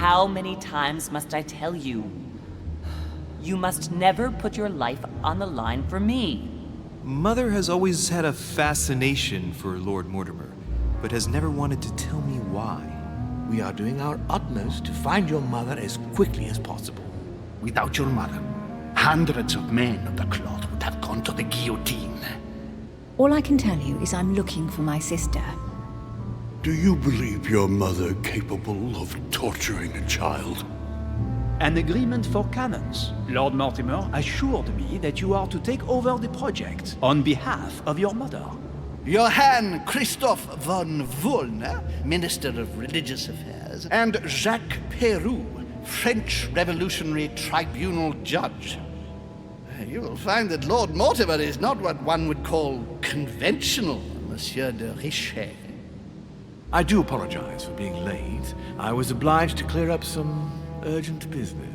how many times must I tell you? You must never put your life on the line for me. Mother has always had a fascination for Lord Mortimer, but has never wanted to tell me why. We are doing our utmost to find your mother as quickly as possible. Without your mother, hundreds of men of the cloth would have gone to the guillotine. All I can tell you is I'm looking for my sister. Do you believe your mother capable of torturing a child? An agreement for cannons. Lord Mortimer assured me that you are to take over the project on behalf of your mother. Johann Christoph von Wollner, Minister of Religious Affairs, and Jacques Peroux, French Revolutionary Tribunal Judge. You will find that Lord Mortimer is not what one would call conventional, Monsieur de Richet. I do apologize for being late. I was obliged to clear up some urgent business.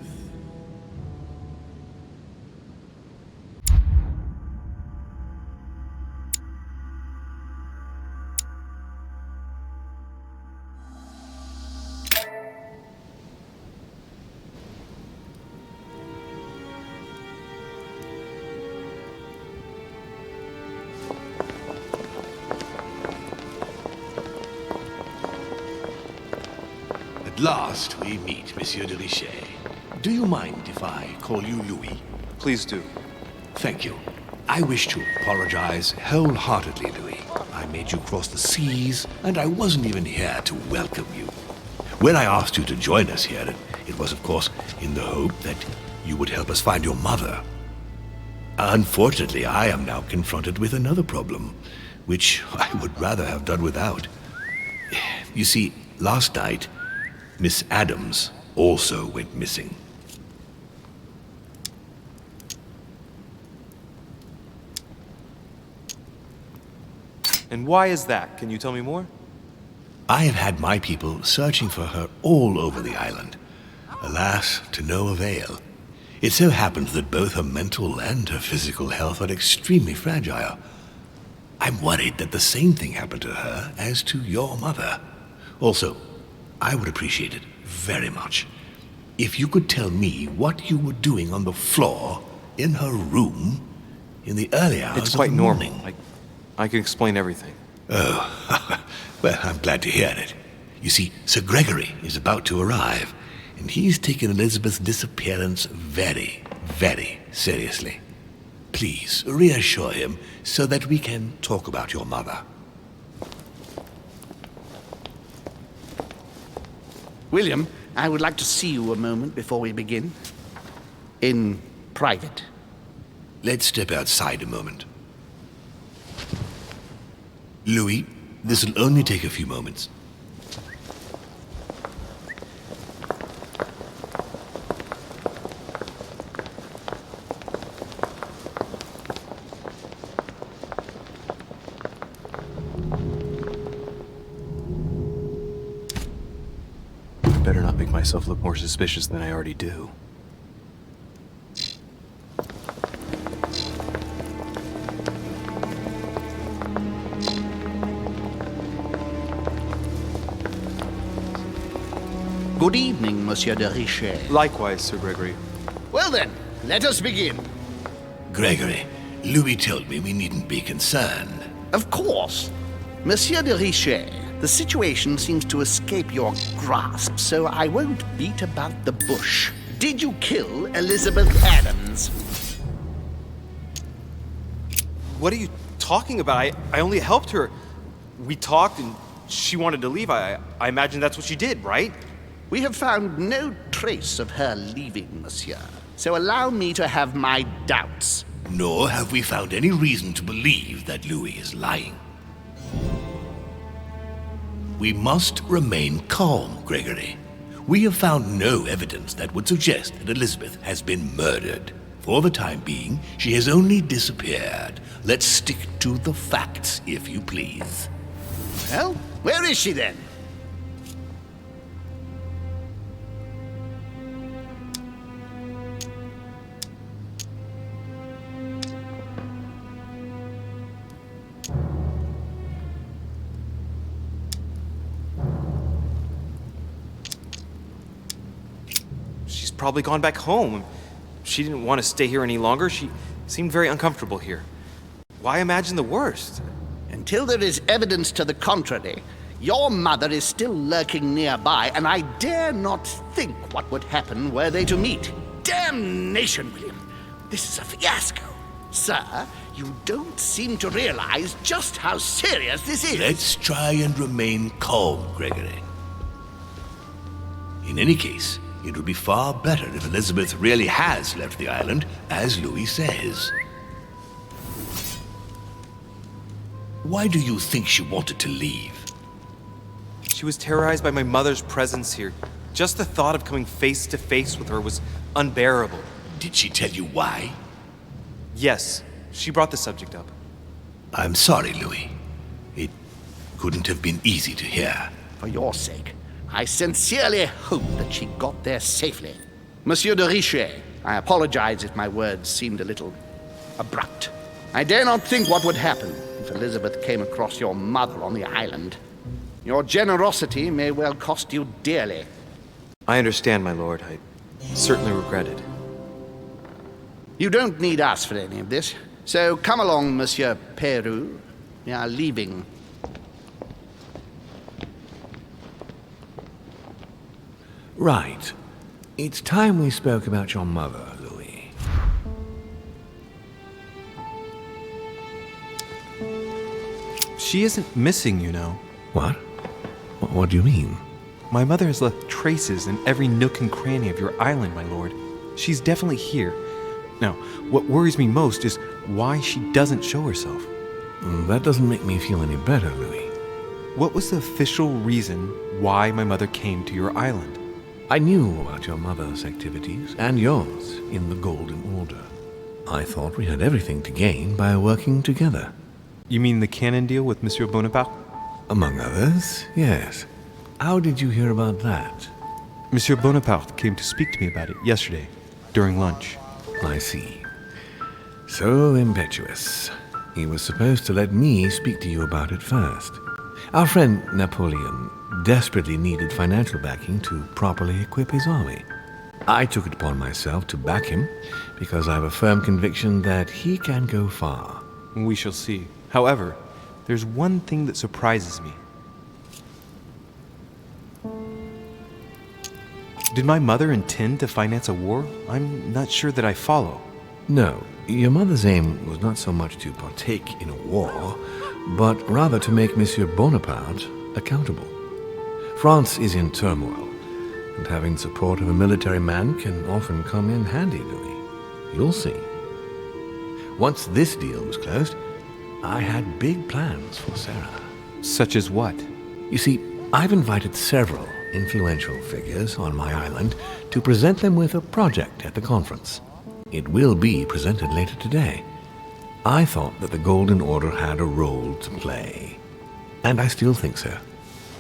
At last we meet, Monsieur de Richet. Do you mind if I call you Louis? Please do. Thank you. I wish to apologize wholeheartedly, Louis. I made you cross the seas, and I wasn't even here to welcome you. When I asked you to join us here, it was, of course, in the hope that you would help us find your mother. Unfortunately, I am now confronted with another problem, which I would rather have done without. You see, last night, Miss Adams also went missing. And why is that? Can you tell me more? I have had my people searching for her all over the island. Alas, to no avail. It so happens that both her mental and her physical health are extremely fragile. I'm worried that the same thing happened to her as to your mother. Also, I would appreciate it very much if you could tell me what you were doing on the floor in her room in the early hours It's quite of the morning. normal. I can explain everything. Oh, well, I'm glad to hear it. You see, Sir Gregory is about to arrive, and he's taken Elizabeth's disappearance very, very seriously. Please reassure him so that we can talk about your mother. William, I would like to see you a moment before we begin. In private. Let's step outside a moment. Louis, this will only take a few moments. Better not make myself look more suspicious than I already do. Good evening, Monsieur de Richet. Likewise, Sir Gregory. Well then, let us begin. Gregory, Louis told me we needn't be concerned. Of course. Monsieur de Richet, the situation seems to escape your grasp, so I won't beat about the bush. Did you kill Elizabeth Adams? What are you talking about? I only helped her. We talked and she wanted to leave. I imagine that's what she did, right? We have found no trace of her leaving, monsieur. So allow me to have my doubts. Nor have we found any reason to believe that Louis is lying. We must remain calm, Gregory. We have found no evidence that would suggest that Elizabeth has been murdered. For the time being, she has only disappeared. Let's stick to the facts, if you please. Well, where is she then? probably gone back home. She didn't want to stay here any longer. She seemed very uncomfortable here. Why imagine the worst? Until there is evidence to the contrary, your mother is still lurking nearby, and I dare not think what would happen were they to meet. Damnation, William! This is a fiasco. Sir, you don't seem to realize just how serious this is. Let's try and remain calm, Gregory. In any case, it would be far better if Elizabeth really has left the island, as Louis says. Why do you think she wanted to leave? She was terrorized by my mother's presence here. Just the thought of coming face to face with her was unbearable. Did she tell you why? Yes, she brought the subject up. I'm sorry, Louis. It couldn't have been easy to hear. For your sake, I sincerely hope that she got there safely. Monsieur de Richet, I apologize if my words seemed a little abrupt. I dare not think what would happen if Elizabeth came across your mother on the island. Your generosity may well cost you dearly. I understand, my lord. I certainly regret it. You don't need us for any of this. So come along, Monsieur Peru. We are leaving. Right. It's time we spoke about your mother, Louis. She isn't missing, you know. What? What do you mean? My mother has left traces in every nook and cranny of your island, my lord. She's definitely here. Now, what worries me most is why she doesn't show herself. That doesn't make me feel any better, Louis. What was the official reason why my mother came to your island? I knew about your mother's activities, and yours, in the Golden Order. I thought we had everything to gain by working together. You mean the canon deal with Monsieur Bonaparte? Among others, yes. How did you hear about that? Monsieur Bonaparte came to speak to me about it yesterday, during lunch. I see. So impetuous. He was supposed to let me speak to you about it first. Our friend Napoleon desperately needed financial backing to properly equip his army. I took it upon myself to back him because I have a firm conviction that he can go far. We shall see. However, there's one thing that surprises me. Did my mother intend to finance a war? I'm not sure that I follow. No, your mother's aim was not so much to partake in a war, but rather to make Monsieur Bonaparte accountable. France is in turmoil, and having support of a military man can often come in handy, Louis. You'll see. Once this deal was closed, I had big plans for Sarah. Such as what? You see, I've invited several influential figures on my island to present them with a project at the conference. It will be presented later today. I thought that the Golden Order had a role to play, and I still think so.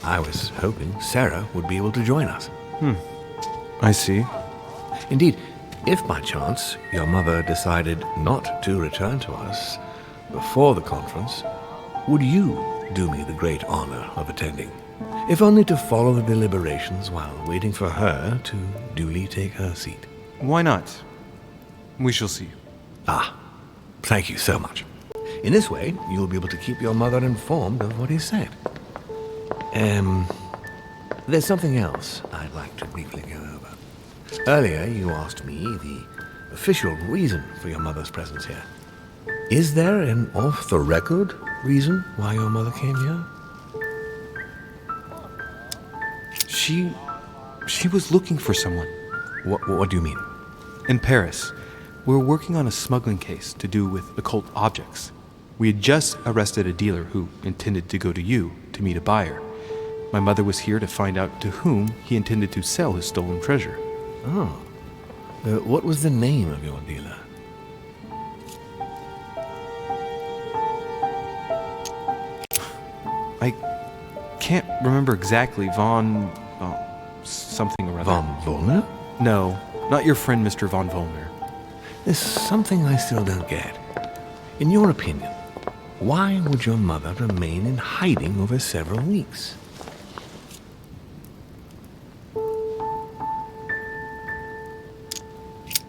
I was hoping Sarah would be able to join us. I see. Indeed, if by chance your mother decided not to return to us before the conference, would you do me the great honor of attending? If only to follow the deliberations while waiting for her to duly take her seat. Why not? We shall see. Ah, thank you so much. In this way, you'll be able to keep your mother informed of what is said. There's something else I'd like to briefly go over. Earlier, you asked me the official reason for your mother's presence here. Is there an off-the-record reason why your mother came here? She was looking for someone. What do you mean? In Paris, we were working on a smuggling case to do with occult objects. We had just arrested a dealer who intended to go to you to meet a buyer. My mother was here to find out to whom he intended to sell his stolen treasure. Oh. What was the name of your dealer? I can't remember exactly. Something or other. Von Wollner? No, not your friend Mr. Von Wollner. There's something I still don't get. In your opinion, why would your mother remain in hiding over several weeks?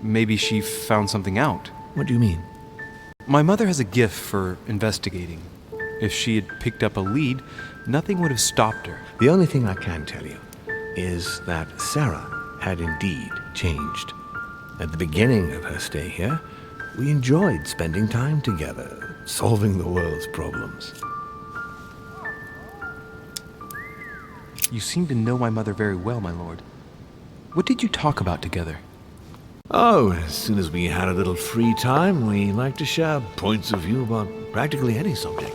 maybe she found something out. What do you mean? My mother has a gift for investigating. If she had picked up a lead, nothing would have stopped her. The only thing I can tell you is that Sarah had indeed changed. At the beginning of her stay here, we enjoyed spending time together, solving the world's problems. You seem to know my mother very well, my lord. What did you talk about together? Oh, as soon as we had a little free time, we liked to share points of view about practically any subject.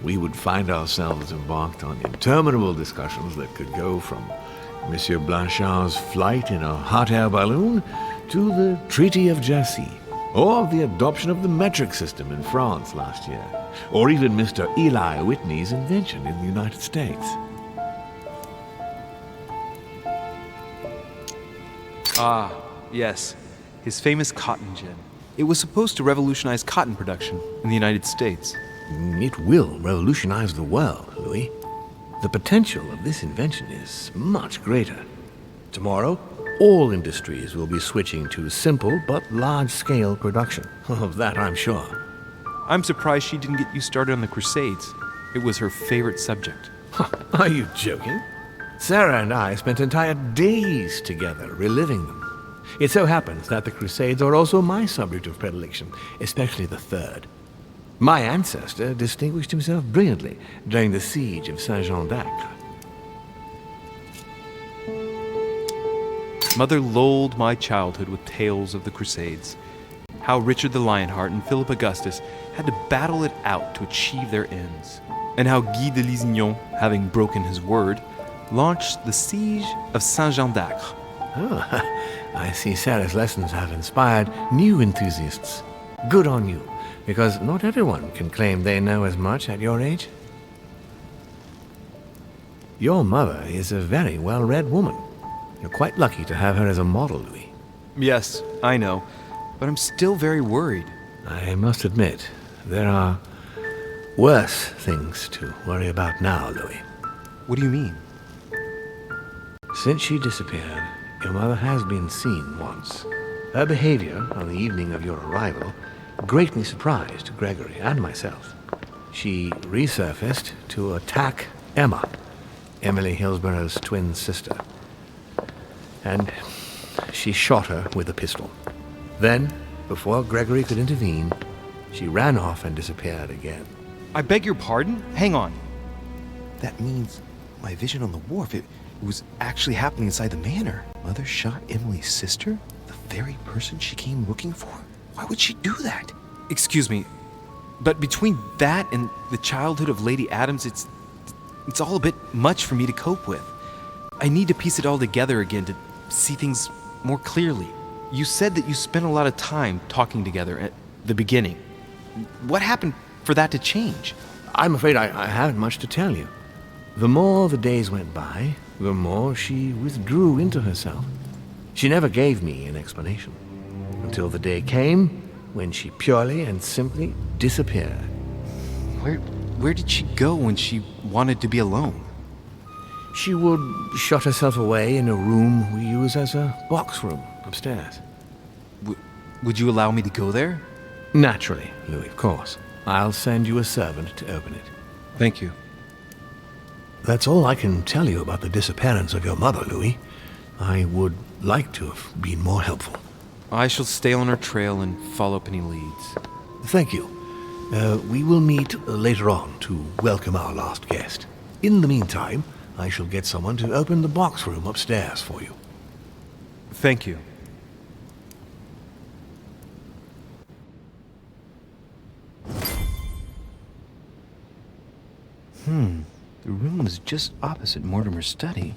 We would find ourselves embarked on interminable discussions that could go from Monsieur Blanchard's flight in a hot air balloon to the Treaty of Jassy, or the adoption of the metric system in France last year, or even Mr. Eli Whitney's invention in the United States. Ah, yes. His famous cotton gin. It was supposed to revolutionize cotton production in the United States. It will revolutionize the world, Louis. The potential of this invention is much greater. Tomorrow, all industries will be switching to simple but large-scale production. Of that, I'm sure. I'm surprised she didn't get you started on the Crusades. It was her favorite subject. Are you joking? Sarah and I spent entire days together reliving them. It so happens that the Crusades are also my subject of predilection, especially the third. My ancestor distinguished himself brilliantly during the siege of Saint-Jean d'Acre. Mother lulled my childhood with tales of the Crusades. How Richard the Lionheart and Philip Augustus had to battle it out to achieve their ends. And how Guy de Lusignan, having broken his word, launched the siege of Saint-Jean d'Acre. Oh, I see Sarah's lessons have inspired new enthusiasts. Good on you, because not everyone can claim they know as much at your age. Your mother is a very well-read woman. You're quite lucky to have her as a model, Louis. Yes, I know, but I'm still very worried. I must admit, there are worse things to worry about now, Louis. What do you mean? Since she disappeared, your mother has been seen once. Her behavior on the evening of your arrival greatly surprised Gregory and myself. She resurfaced to attack Emma, Emily Hillsborough's twin sister. And she shot her with a pistol. Then, before Gregory could intervene, she ran off and disappeared again. I beg your pardon? Hang on. That means my vision on the wharf, it was actually happening inside the manor. Mother shot Emily's sister? The very person she came looking for? Why would she do that? Excuse me, but between that and the childhood of Lady Adams, it's all a bit much for me to cope with. I need to piece it all together again to see things more clearly. You said that you spent a lot of time talking together at the beginning. What happened for that to change? I'm afraid I haven't much to tell you. The more the days went by, the more she withdrew into herself. She never gave me an explanation, until the day came when she purely and simply disappeared. Where did she go when she wanted to be alone? She would shut herself away in a room we use as a box room upstairs. Would you allow me to go there? Naturally, Louis, of course. I'll send you a servant to open it. Thank you. That's all I can tell you about the disappearance of your mother, Louis. I would like to have been more helpful. I shall stay on her trail and follow up any leads. Thank you. We will meet later on to welcome our last guest. In the meantime, I shall get someone to open the box room upstairs for you. Thank you. The room is just opposite Mortimer's study.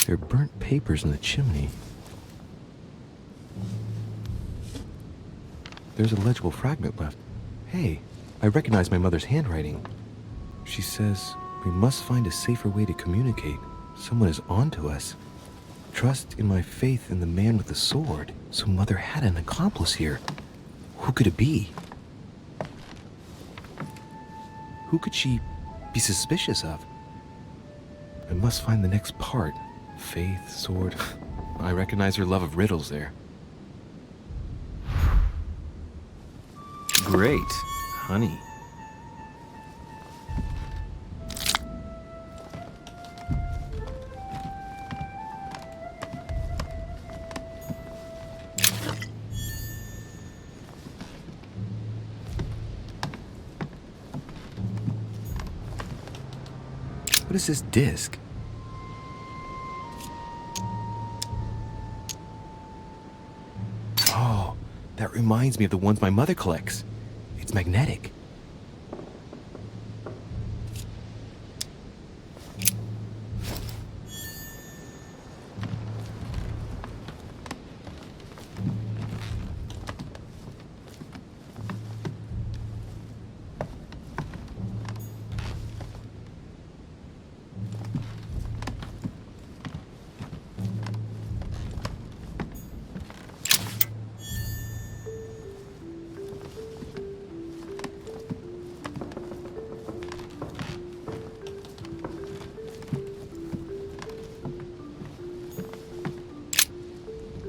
There are burnt papers in the chimney. There's a legible fragment left. Hey, I recognize my mother's handwriting. She says, we must find a safer way to communicate. Someone is on to us. Trust in my faith in the man with the sword. So Mother had an accomplice here. Who could it be? Who could she be suspicious of? I must find the next part. Faith, sword. I recognize her love of riddles there. Great. Honey. What is this disc? Oh, that reminds me of the ones my mother collects. It's magnetic.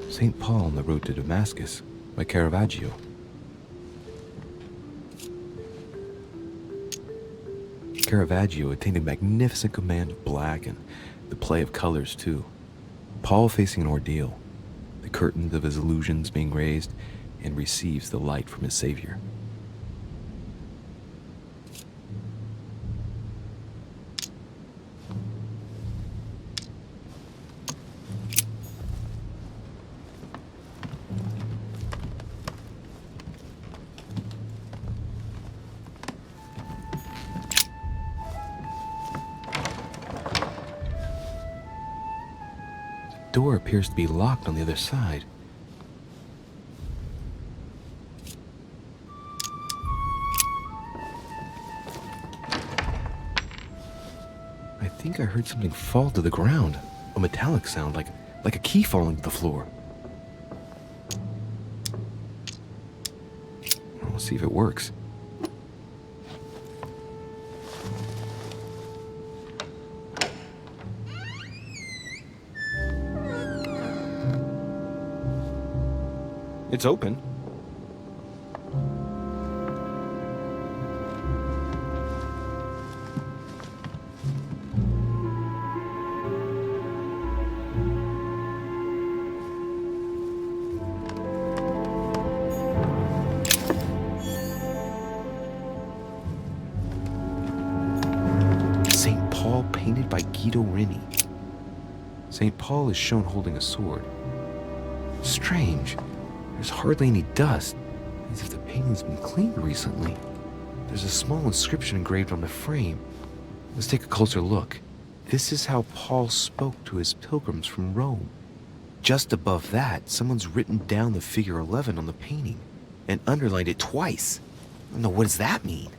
St. Paul on the Road to Damascus by Caravaggio. Caravaggio attained a magnificent command of black and the play of colors too. Paul facing an ordeal, the curtains of his illusions being raised, and receives the light from his Savior. The door appears to be locked on the other side. I think I heard something fall to the ground. A metallic sound, like a key falling to the floor. We'll see if it works. It's open. St. Paul painted by Guido Reni. St. Paul is shown holding a sword. Strange. There's hardly any dust, as if the painting's been cleaned recently. There's a small inscription engraved on the frame. Let's take a closer look. This is how Paul spoke to his pilgrims from Rome. Just above that, someone's written down the figure 11 on the painting and underlined it twice. No, what does that mean?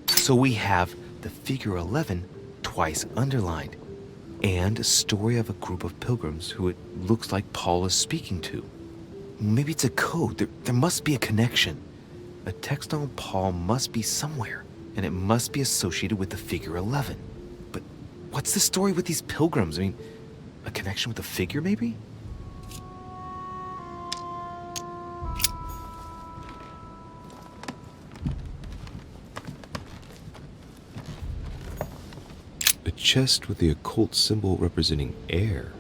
So we have the figure 11 twice underlined, and a story of a group of pilgrims who it looks like Paul is speaking to. Maybe it's a code. There must be a connection. A text on Paul must be somewhere, and it must be associated with the figure 11. But what's the story with these pilgrims? I mean, a connection with the figure, maybe? A chest with the occult symbol representing air.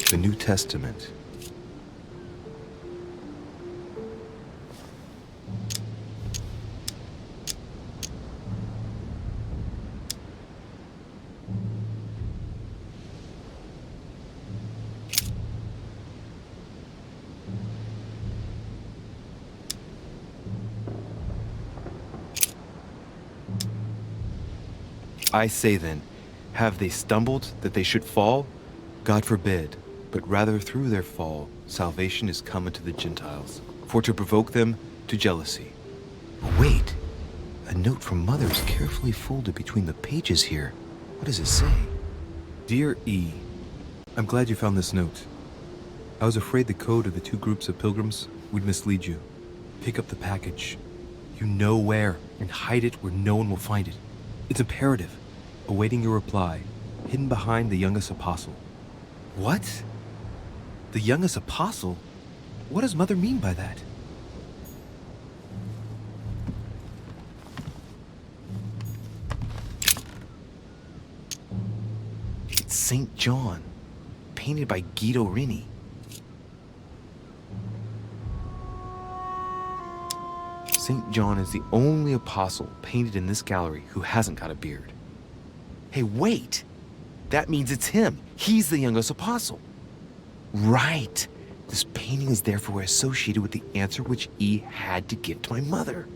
The New Testament. I say then, have they stumbled that they should fall? God forbid, but rather through their fall, salvation is come unto the Gentiles, for to provoke them to jealousy. Wait, a note from Mother is carefully folded between the pages here. What does it say? Dear E, I'm glad you found this note. I was afraid the code of the two groups of pilgrims would mislead you. Pick up the package. You know where, and hide it where no one will find it. It's imperative. Awaiting your reply, hidden behind the youngest apostle. What? The youngest apostle? What does Mother mean by that? It's St. John, painted by Guido Reni. St. John is the only apostle painted in this gallery who hasn't got a beard. Hey, wait! That means it's him. He's the youngest apostle. Right. This painting is therefore associated with the answer which E had to give to my mother.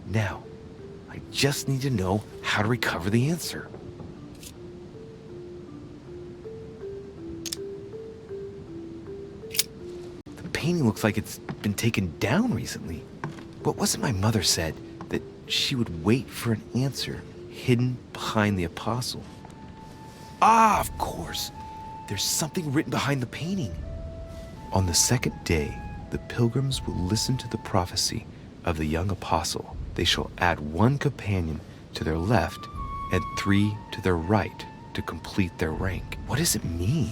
Now, I just need to know how to recover the answer. The painting looks like it's been taken down recently. But wasn't my mother said that she would wait for an answer hidden behind the apostle? Ah, of course. There's something written behind the painting. On the second day, the pilgrims will listen to the prophecy of the young apostle. They shall add one companion to their left and 3 to their right to complete their rank. What does it mean?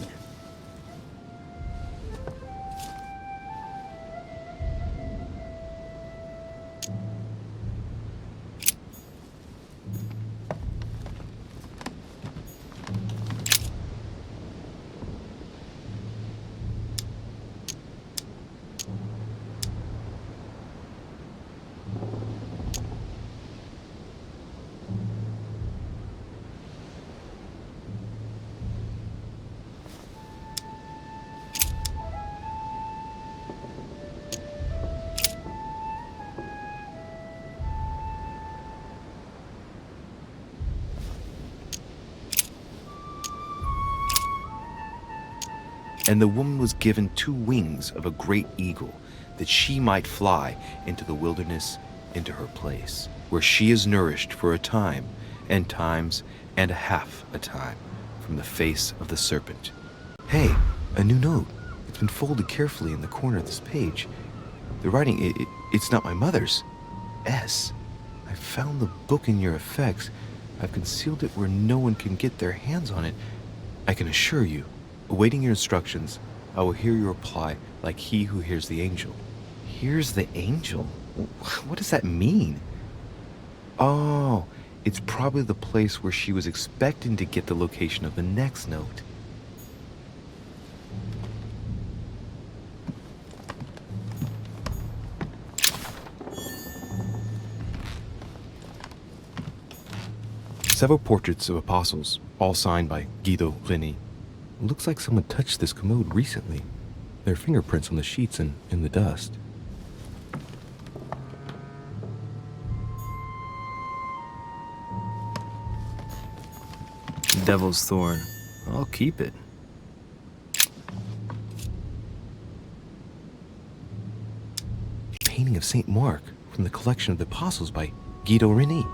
And the woman was given 2 wings of a great eagle, that she might fly into the wilderness, into her place, where she is nourished for a time, and times, and a half a time, from the face of the serpent. Hey, a new note. It's been folded carefully in the corner of this page. The writing, it's not my mother's. S. I found the book in your effects. I've concealed it where no one can get their hands on it. I can assure you, awaiting your instructions, I will hear your reply like he who hears the angel. Hears the angel? What does that mean? Oh, it's probably the place where she was expecting to get the location of the next note. Several portraits of apostles, all signed by Guido Reni. Looks like someone touched this commode recently. There are fingerprints on the sheets and in the dust. Devil's Thorn. I'll keep it. Painting of St. Mark from the collection of the apostles by Guido Reni.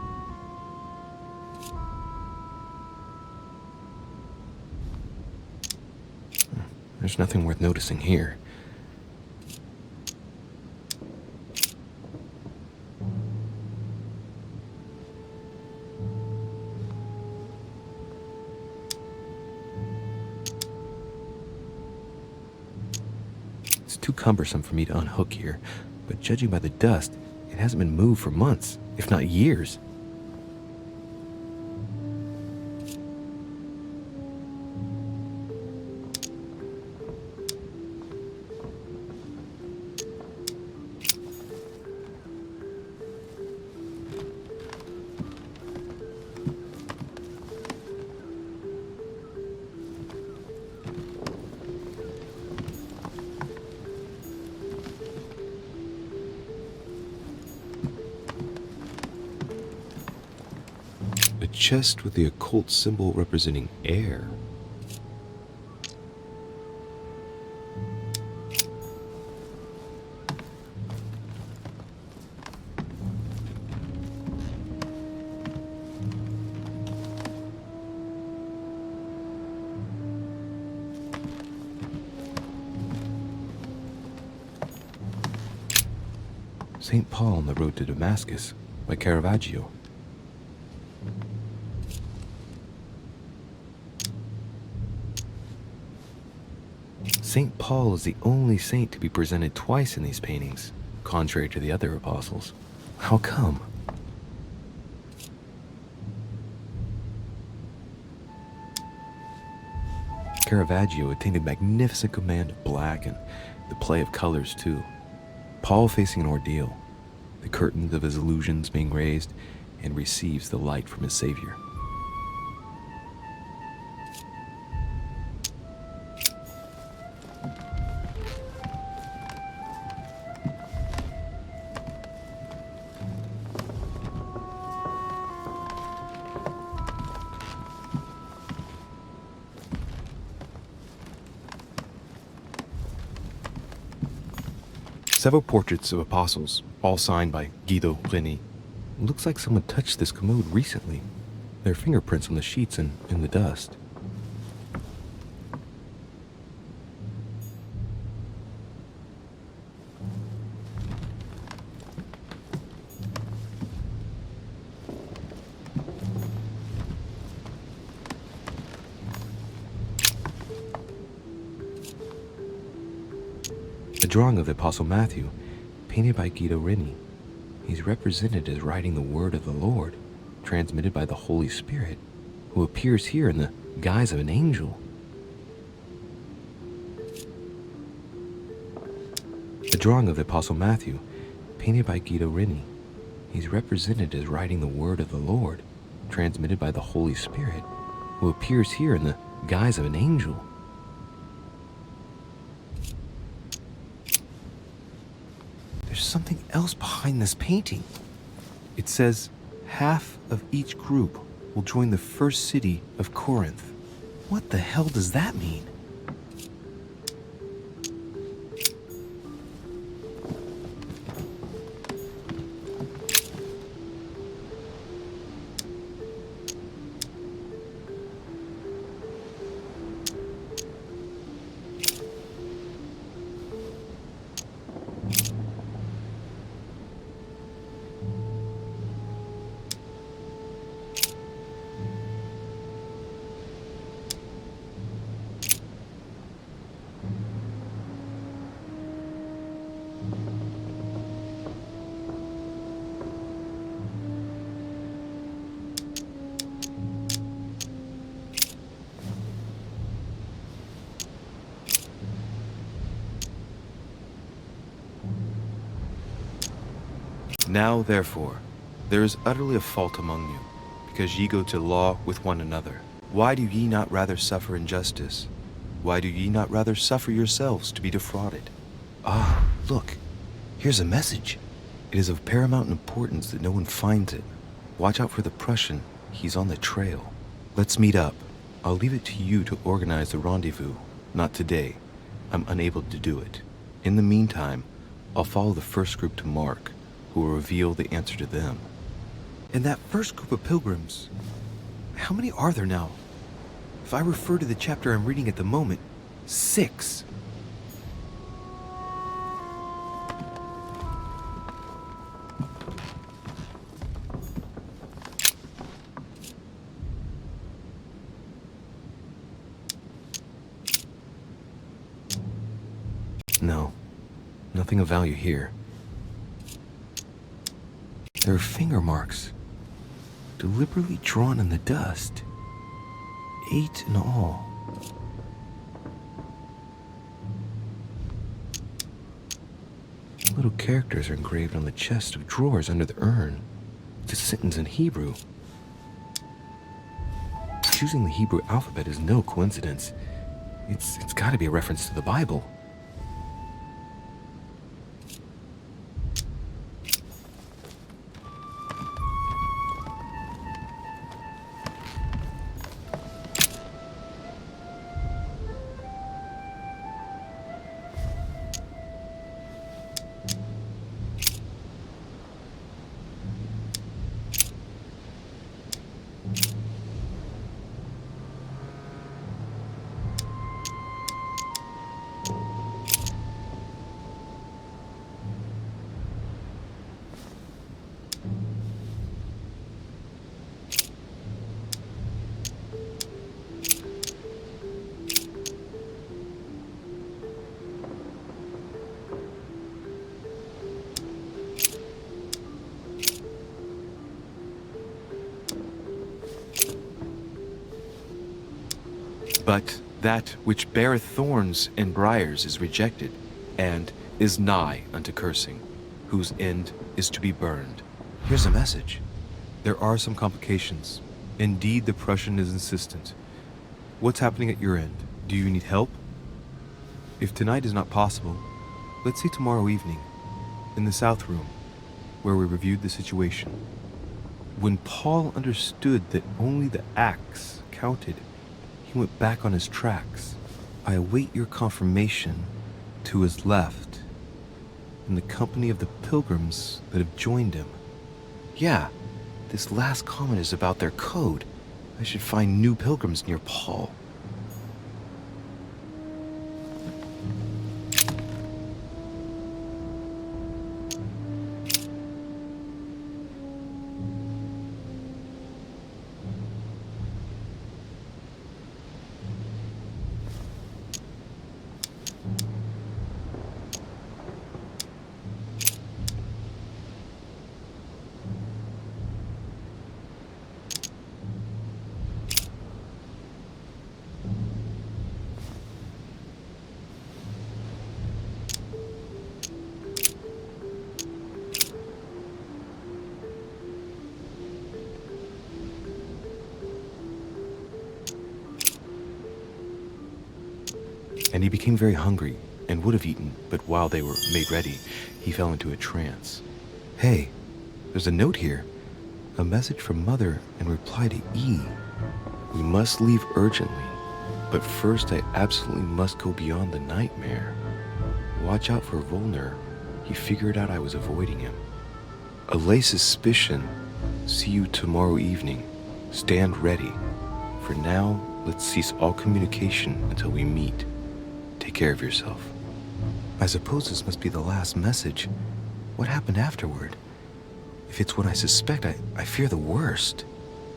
There's nothing worth noticing here. It's too cumbersome for me to unhook here, but judging by the dust, it hasn't been moved for months, if not years. chest with the occult symbol representing air. St. Paul on the Road to Damascus by Caravaggio. St. Paul is the only saint to be presented twice in these paintings, contrary to the other apostles. How come? Caravaggio attained a magnificent command of black and the play of colors too. Paul facing an ordeal, the curtains of his illusions being raised, and receives the light from his Savior. Several portraits of apostles, all signed by Guido Reni. Looks like someone touched this commode recently. There are fingerprints on the sheets and in the dust. A drawing of the Apostle Matthew, painted by Guido Reni. He's represented as writing the word of the Lord, transmitted by the Holy Spirit, who appears here in the guise of an angel. A drawing of the Apostle Matthew, painted by Guido Reni. He's represented as writing the word of the Lord, transmitted by the Holy Spirit, who appears here in the guise of an angel. There's something else behind this painting. It says, half of each group will join the first city of Corinth. What the hell does that mean? Now, therefore, there is utterly a fault among you, because ye go to law with one another. Why do ye not rather suffer injustice? Why do ye not rather suffer yourselves to be defrauded? Ah, look, here's a message. It is of paramount importance that no one finds it. Watch out for the Prussian. He's on the trail. Let's meet up. I'll leave it to you to organize the rendezvous. Not today. I'm unable to do it. In the meantime, I'll follow the first group to Mark, who will reveal the answer to them. And that first group of pilgrims, how many are there now? If I refer to the chapter I'm reading at the moment, 6. No, nothing of value here. There are finger marks, deliberately drawn in the dust. 8 in all. Little characters are engraved on the chest of drawers under the urn. It's a sentence in Hebrew. Choosing the Hebrew alphabet is no coincidence. It's got to be a reference to the Bible. But that which beareth thorns and briars is rejected, and is nigh unto cursing, whose end is to be burned. Here's a message. There are some complications. Indeed, the Prussian is insistent. What's happening at your end? Do you need help? If tonight is not possible, let's see tomorrow evening, in the South Room, where we reviewed the situation. When Paul understood that only the axe counted, he went back on his tracks. I await your confirmation to his left, in the company of the pilgrims that have joined him. Yeah, this last comment is about their code. I should find new pilgrims near Paul. And he became very hungry and would have eaten, but while they were made ready, he fell into a trance. Hey, there's a note here. A message from Mother in reply to E. We must leave urgently, but first I absolutely must go beyond the nightmare. Watch out for Volner. He figured out I was avoiding him. Allay suspicion. See you tomorrow evening. Stand ready. For now, let's cease all communication until we meet. Take care of yourself. I suppose this must be the last message. What happened afterward? If it's what I suspect, I fear the worst.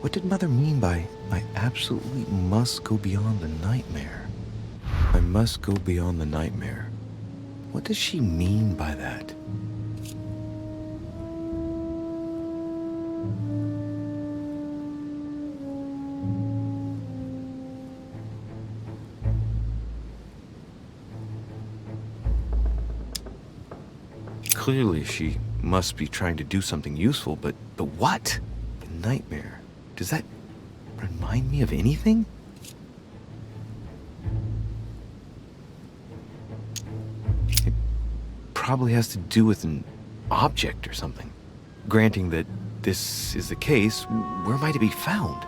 What did Mother mean by, I absolutely must go beyond the nightmare? I must go beyond the nightmare. What does she mean by that? Clearly, she must be trying to do something useful, but what? The nightmare. Does that remind me of anything? It probably has to do with an object or something. Granting that this is the case, where am I to be found?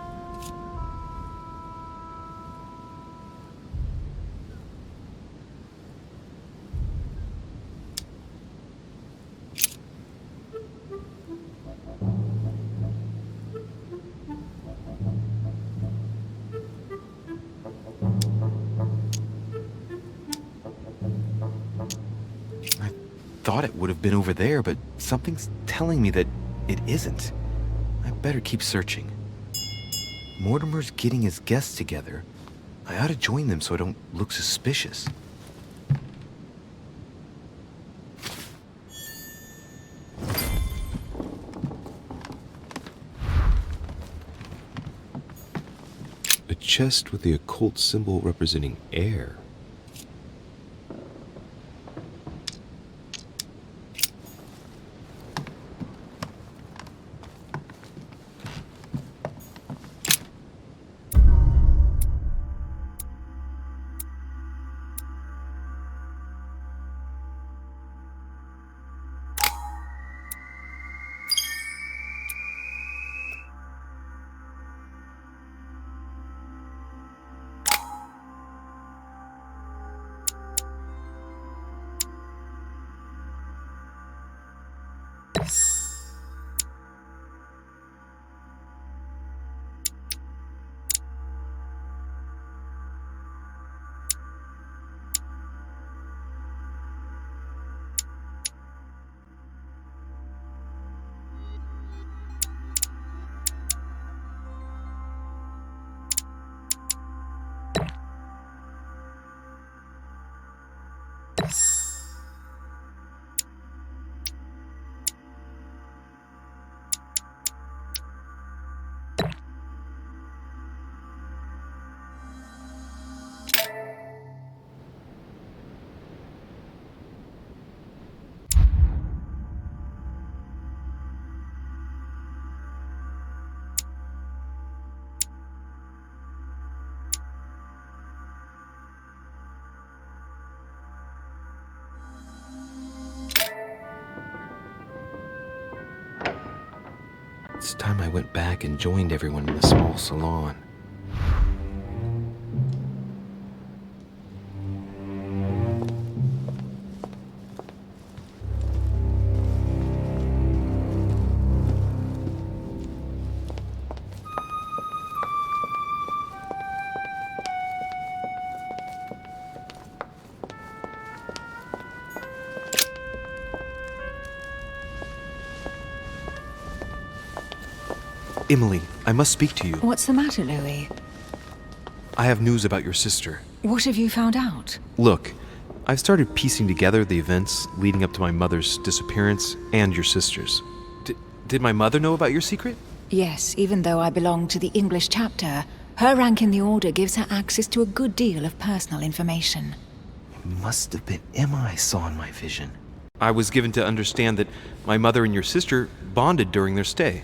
Thought it would have been over there, but something's telling me that it isn't. I better keep searching. Mortimer's getting his guests together. I ought to join them so I don't look suspicious. A chest with the occult symbol representing air. It's time I went back and joined everyone in the small salon. Emily, I must speak to you. What's the matter, Louis? I have news about your sister. What have you found out? Look, I've started piecing together the events leading up to my mother's disappearance and your sister's. Did my mother know about your secret? Yes, even though I belong to the English chapter, her rank in the Order gives her access to a good deal of personal information. It must have been Emma I saw in my vision. I was given to understand that my mother and your sister bonded during their stay.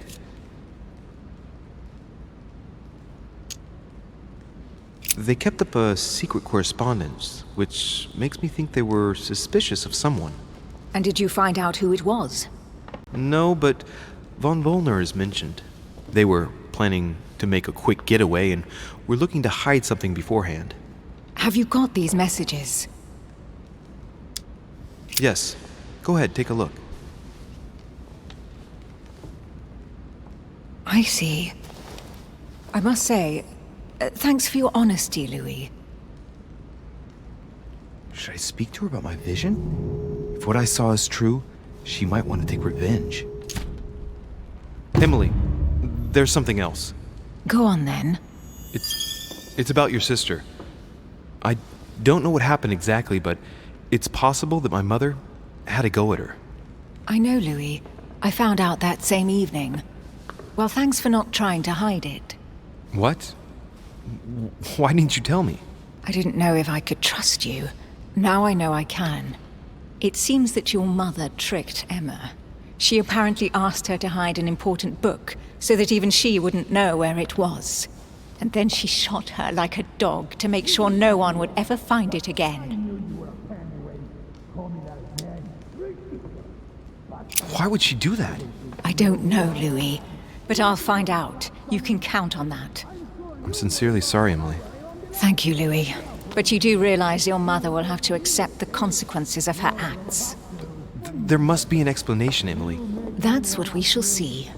They kept up a secret correspondence, which makes me think they were suspicious of someone. And did you find out who it was? No, but von Wollner is mentioned. They were planning to make a quick getaway and were looking to hide something beforehand. Have you got these messages? Yes. Go ahead, take a look. I see. I must say, thanks for your honesty, Louis. Should I speak to her about my vision? If what I saw is true, she might want to take revenge. Emily, there's something else. Go on then. It's about your sister. I don't know what happened exactly, but it's possible that my mother had a go at her. I know, Louis. I found out that same evening. Well, thanks for not trying to hide it. What? Why didn't you tell me? I didn't know if I could trust you. Now I know I can. It seems that your mother tricked Emma. She apparently asked her to hide an important book so that even she wouldn't know where it was. And then she shot her like a dog to make sure no one would ever find it again. Why would she do that? I don't know, Louis, but I'll find out. You can count on that. I'm sincerely sorry, Emily. Thank you, Louis. But you do realize your mother will have to accept the consequences of her acts. There must be an explanation, Emily. That's what we shall see.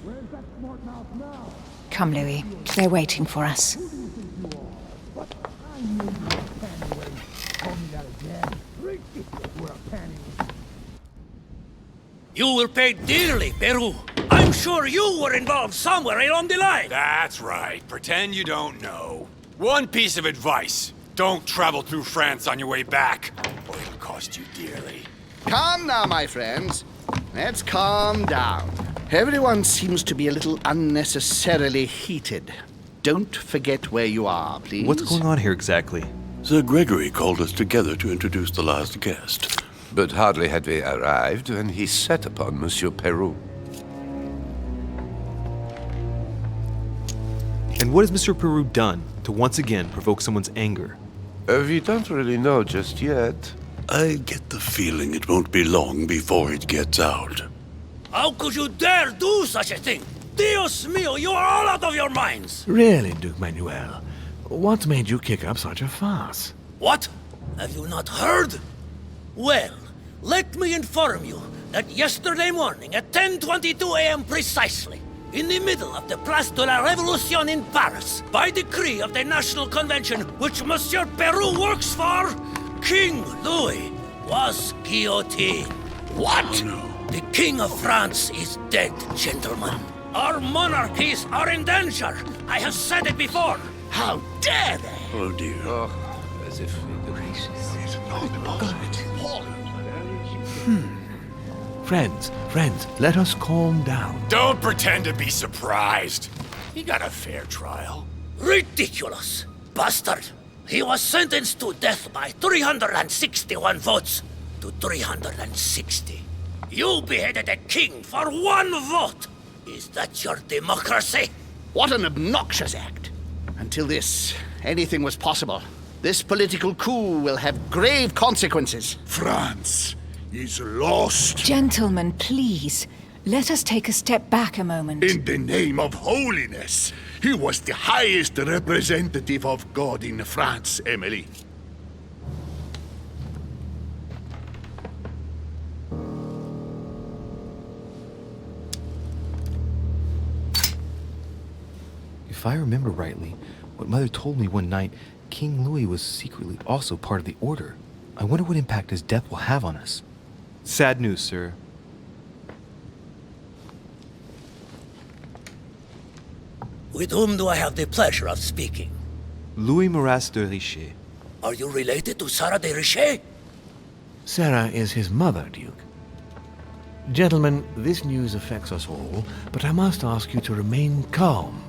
Come, Louis. They're waiting for us. You will pay dearly, Peru. I'm sure you were involved somewhere along the line. That's right. Pretend you don't know. One piece of advice. Don't travel through France on your way back, or it'll cost you dearly. Calm now, my friends. Let's calm down. Everyone seems to be a little unnecessarily heated. Don't forget where you are, please. What's going on here exactly? Sir Gregory called us together to introduce the last guest. But hardly had we arrived when he set upon Monsieur Peru. And what has Mr. Peru done to once again provoke someone's anger? We don't really know just yet. I get the feeling it won't be long before it gets out. How could you dare do such a thing? Dios mío, you are all out of your minds! Really, Duke Manuel? What made you kick up such a fuss? What? Have you not heard? Well, let me inform you that yesterday morning at 10:22 a.m. precisely, in the middle of the Place de la Révolution in Paris, by decree of the National Convention which Monsieur Peru works for, King Louis was guillotined. What? Oh, no. The King of France is dead, gentlemen. Our monarchies are in danger. I have said it before. How dare they? Oh, dear. Oh, as if Friends, let us calm down. Don't pretend to be surprised. He got a fair trial. Ridiculous! Bastard! He was sentenced to death by 361 votes to 360. You beheaded a king for one vote! Is that your democracy? What an obnoxious act. Until this, anything was possible. This political coup will have grave consequences. France is lost. Gentlemen, please. Let us take a step back a moment. In the name of holiness, he was the highest representative of God in France, Emily. If I remember rightly, what Mother told me one night, King Louis was secretly also part of the Order. I wonder what impact his death will have on us. Sad news, sir. With whom do I have the pleasure of speaking? Louis Maras de Richet. Are you related to Sarah de Richet? Sarah is his mother, Duke. Gentlemen, this news affects us all, but I must ask you to remain calm.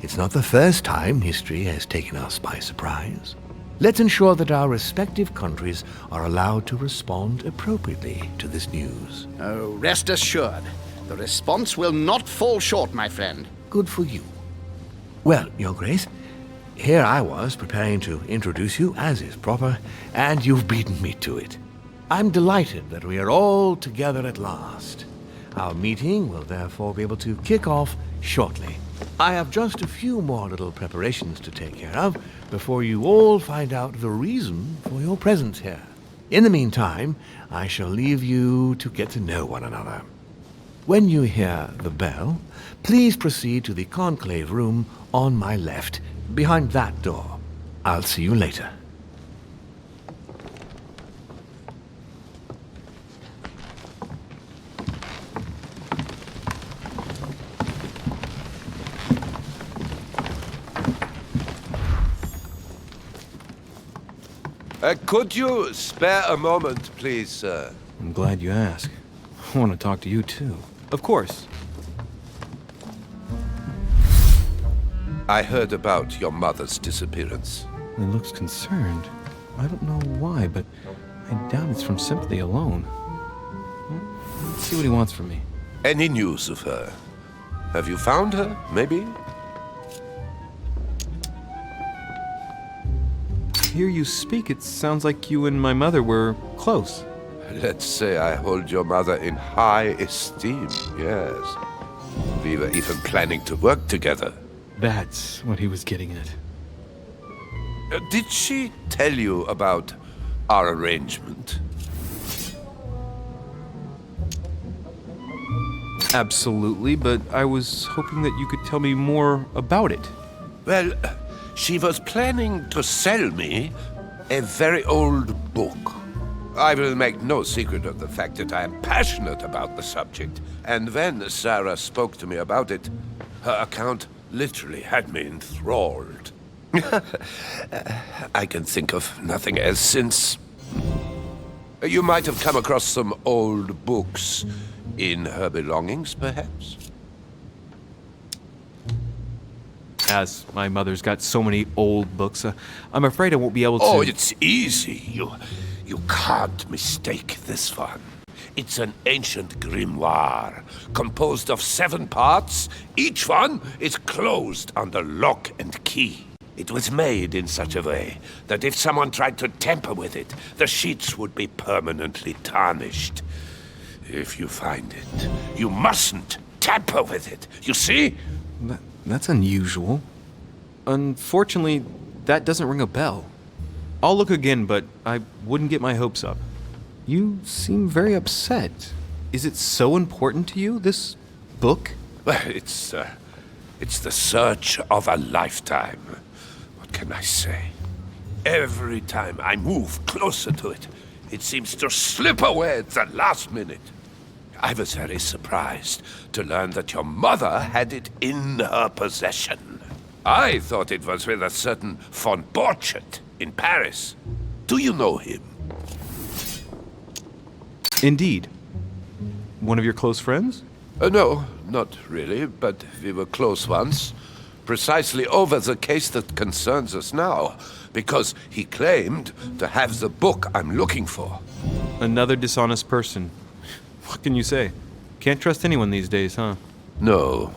It's not the first time history has taken us by surprise. Let's ensure that our respective countries are allowed to respond appropriately to this news. Oh, rest assured, the response will not fall short, my friend. Good for you. Well, Your Grace, here I was preparing to introduce you as is proper, and you've beaten me to it. I'm delighted that we are all together at last. Our meeting will therefore be able to kick off shortly. I have just a few more little preparations to take care of before you all find out the reason for your presence here. In the meantime, I shall leave you to get to know one another. When you hear the bell, please proceed to the conclave room on my left, behind that door. I'll see you later. Could you spare a moment, please, sir? I'm glad you asked. I want to talk to you, too. Of course. I heard about your mother's disappearance. He looks concerned. I don't know why, but I doubt it's from sympathy alone. Let's see what he wants from me. Any news of her? Have you found her, maybe? Hear you speak, it sounds like you and my mother were close. Let's say I hold your mother in high esteem, yes. We were even planning to work together. That's what he was getting at. Did she tell you about our arrangement? Absolutely, but I was hoping that you could tell me more about it. Well, she was planning to sell me a very old book. I will make no secret of the fact that I am passionate about the subject, and when Sarah spoke to me about it, her account literally had me enthralled. I can think of nothing else since. You might have come across some old books in her belongings, perhaps? As my mother's got so many old books, I'm afraid I won't be able to... Oh, it's easy. You can't mistake this one. It's an ancient grimoire, composed of 7 parts. Each one is closed under lock and key. It was made in such a way that if someone tried to tamper with it, the sheets would be permanently tarnished. If you find it, you mustn't tamper with it. You see? That's unusual. Unfortunately, that doesn't ring a bell. I'll look again, but I wouldn't get my hopes up. You seem very upset. Is it so important to you, this book? Well, it's the search of a lifetime. What can I say? Every time I move closer to it, it seems to slip away at the last minute. I was very surprised to learn that your mother had it in her possession. I thought it was with a certain von Borchardt in Paris. Do you know him? Indeed. One of your close friends? No, not really, but we were close once. Precisely over the case that concerns us now, because he claimed to have the book I'm looking for. Another dishonest person. What can you say? Can't trust anyone these days, huh? No,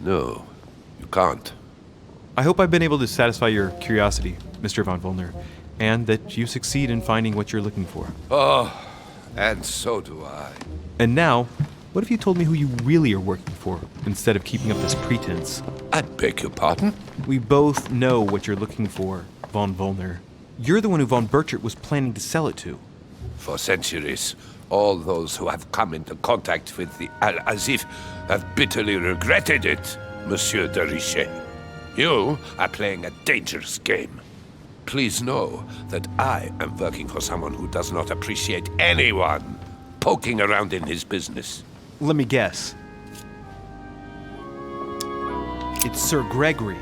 you can't. I hope I've been able to satisfy your curiosity, Mr. von Wollner, and that you succeed in finding what you're looking for. Oh, and so do I. And now, What if you told me who you really are working for, instead of keeping up this pretense? I beg your pardon? We both know what you're looking for, von Volner. You're the one who von Burchert was planning to sell it to. For centuries, all those who have come into contact with the Al-Azif have bitterly regretted it, Monsieur de Richet. You are playing a dangerous game. Please know that I am working for someone who does not appreciate anyone poking around in his business. Let me guess. It's Sir Gregory.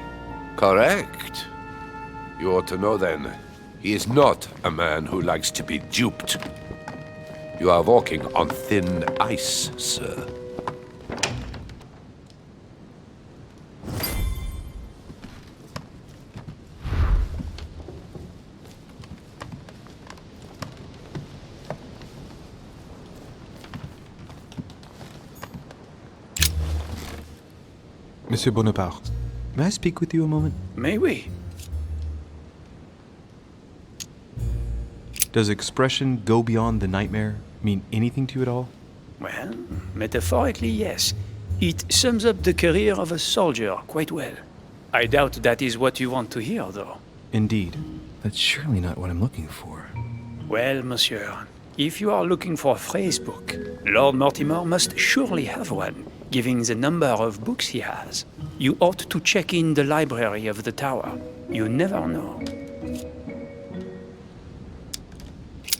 Correct. You ought to know then, he is not a man who likes to be duped. You are walking on thin ice, sir. Monsieur Bonaparte, may I speak with you a moment? May we? Does expression "go beyond the nightmare" mean anything to you at all? Well, metaphorically, yes. It sums up the career of a soldier quite well. I doubt that is what you want to hear, though. Indeed. That's surely not what I'm looking for. Well, monsieur, if you are looking for a phrase book, Lord Mortimer must surely have one, given the number of books he has. You ought to check in the library of the tower. You never know.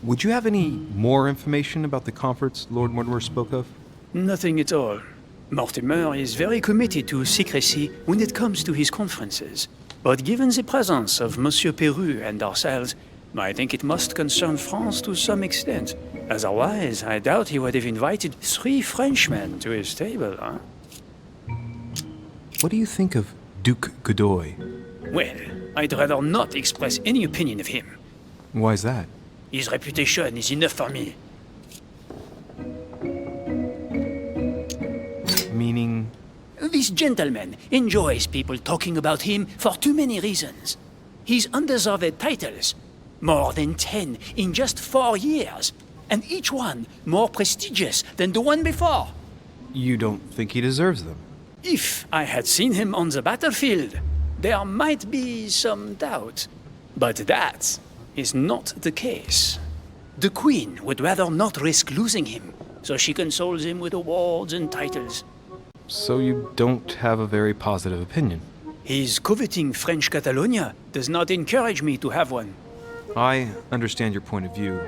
Would you have any more information about the conference Lord Mortimer spoke of? Nothing at all. Mortimer is very committed to secrecy when it comes to his conferences. But given the presence of Monsieur Peru and ourselves, I think it must concern France to some extent. Otherwise, I doubt he would have invited 3 Frenchmen to his table, huh? What do you think of Duke Godoy? Well, I'd rather not express any opinion of him. Why is that? His reputation is enough for me. Meaning? This gentleman enjoys people talking about him for too many reasons. His undeserved titles, more than 10 in just 4 years, and each one more prestigious than the one before. You don't think he deserves them? If I had seen him on the battlefield, there might be some doubt. But that is not the case. The Queen would rather not risk losing him, so she consoles him with awards and titles. So you don't have a very positive opinion? His coveting French Catalonia does not encourage me to have one. I understand your point of view.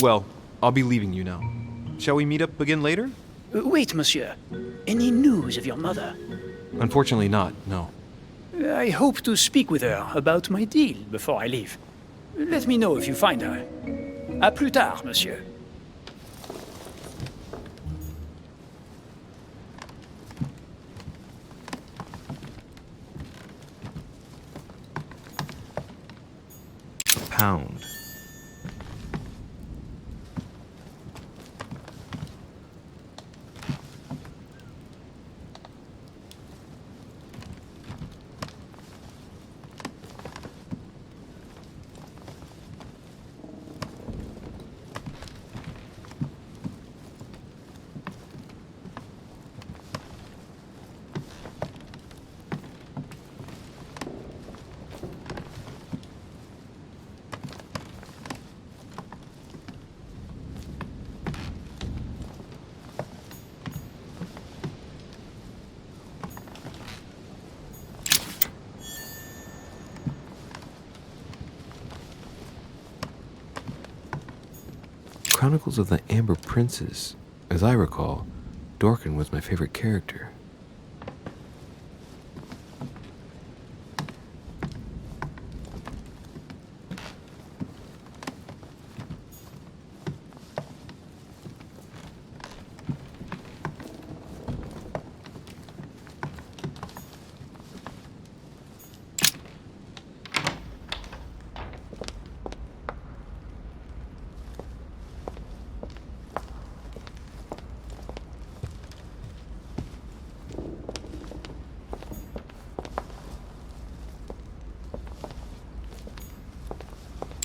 Well, I'll be leaving you now. Shall we meet up again later? Wait, monsieur. Any news of your mother? Unfortunately not, no. I hope to speak with her about my deal before I leave. Let me know if you find her. À plus tard, monsieur. Pound. Chronicles of the Amber Princes. As I recall, Dorkin was my favorite character.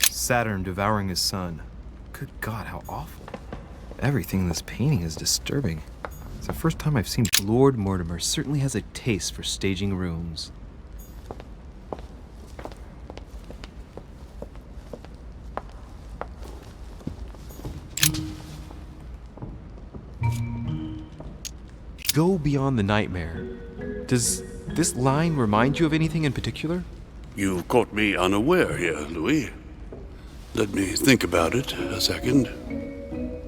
Saturn devouring his sun. Good God, how awful. Everything in this painting is disturbing. It's the first time I've seen... Lord Mortimer certainly has a taste for staging rooms. Go beyond the nightmare. Does this line remind you of anything in particular? You caught me unaware here, Louis. Let me think about it a second.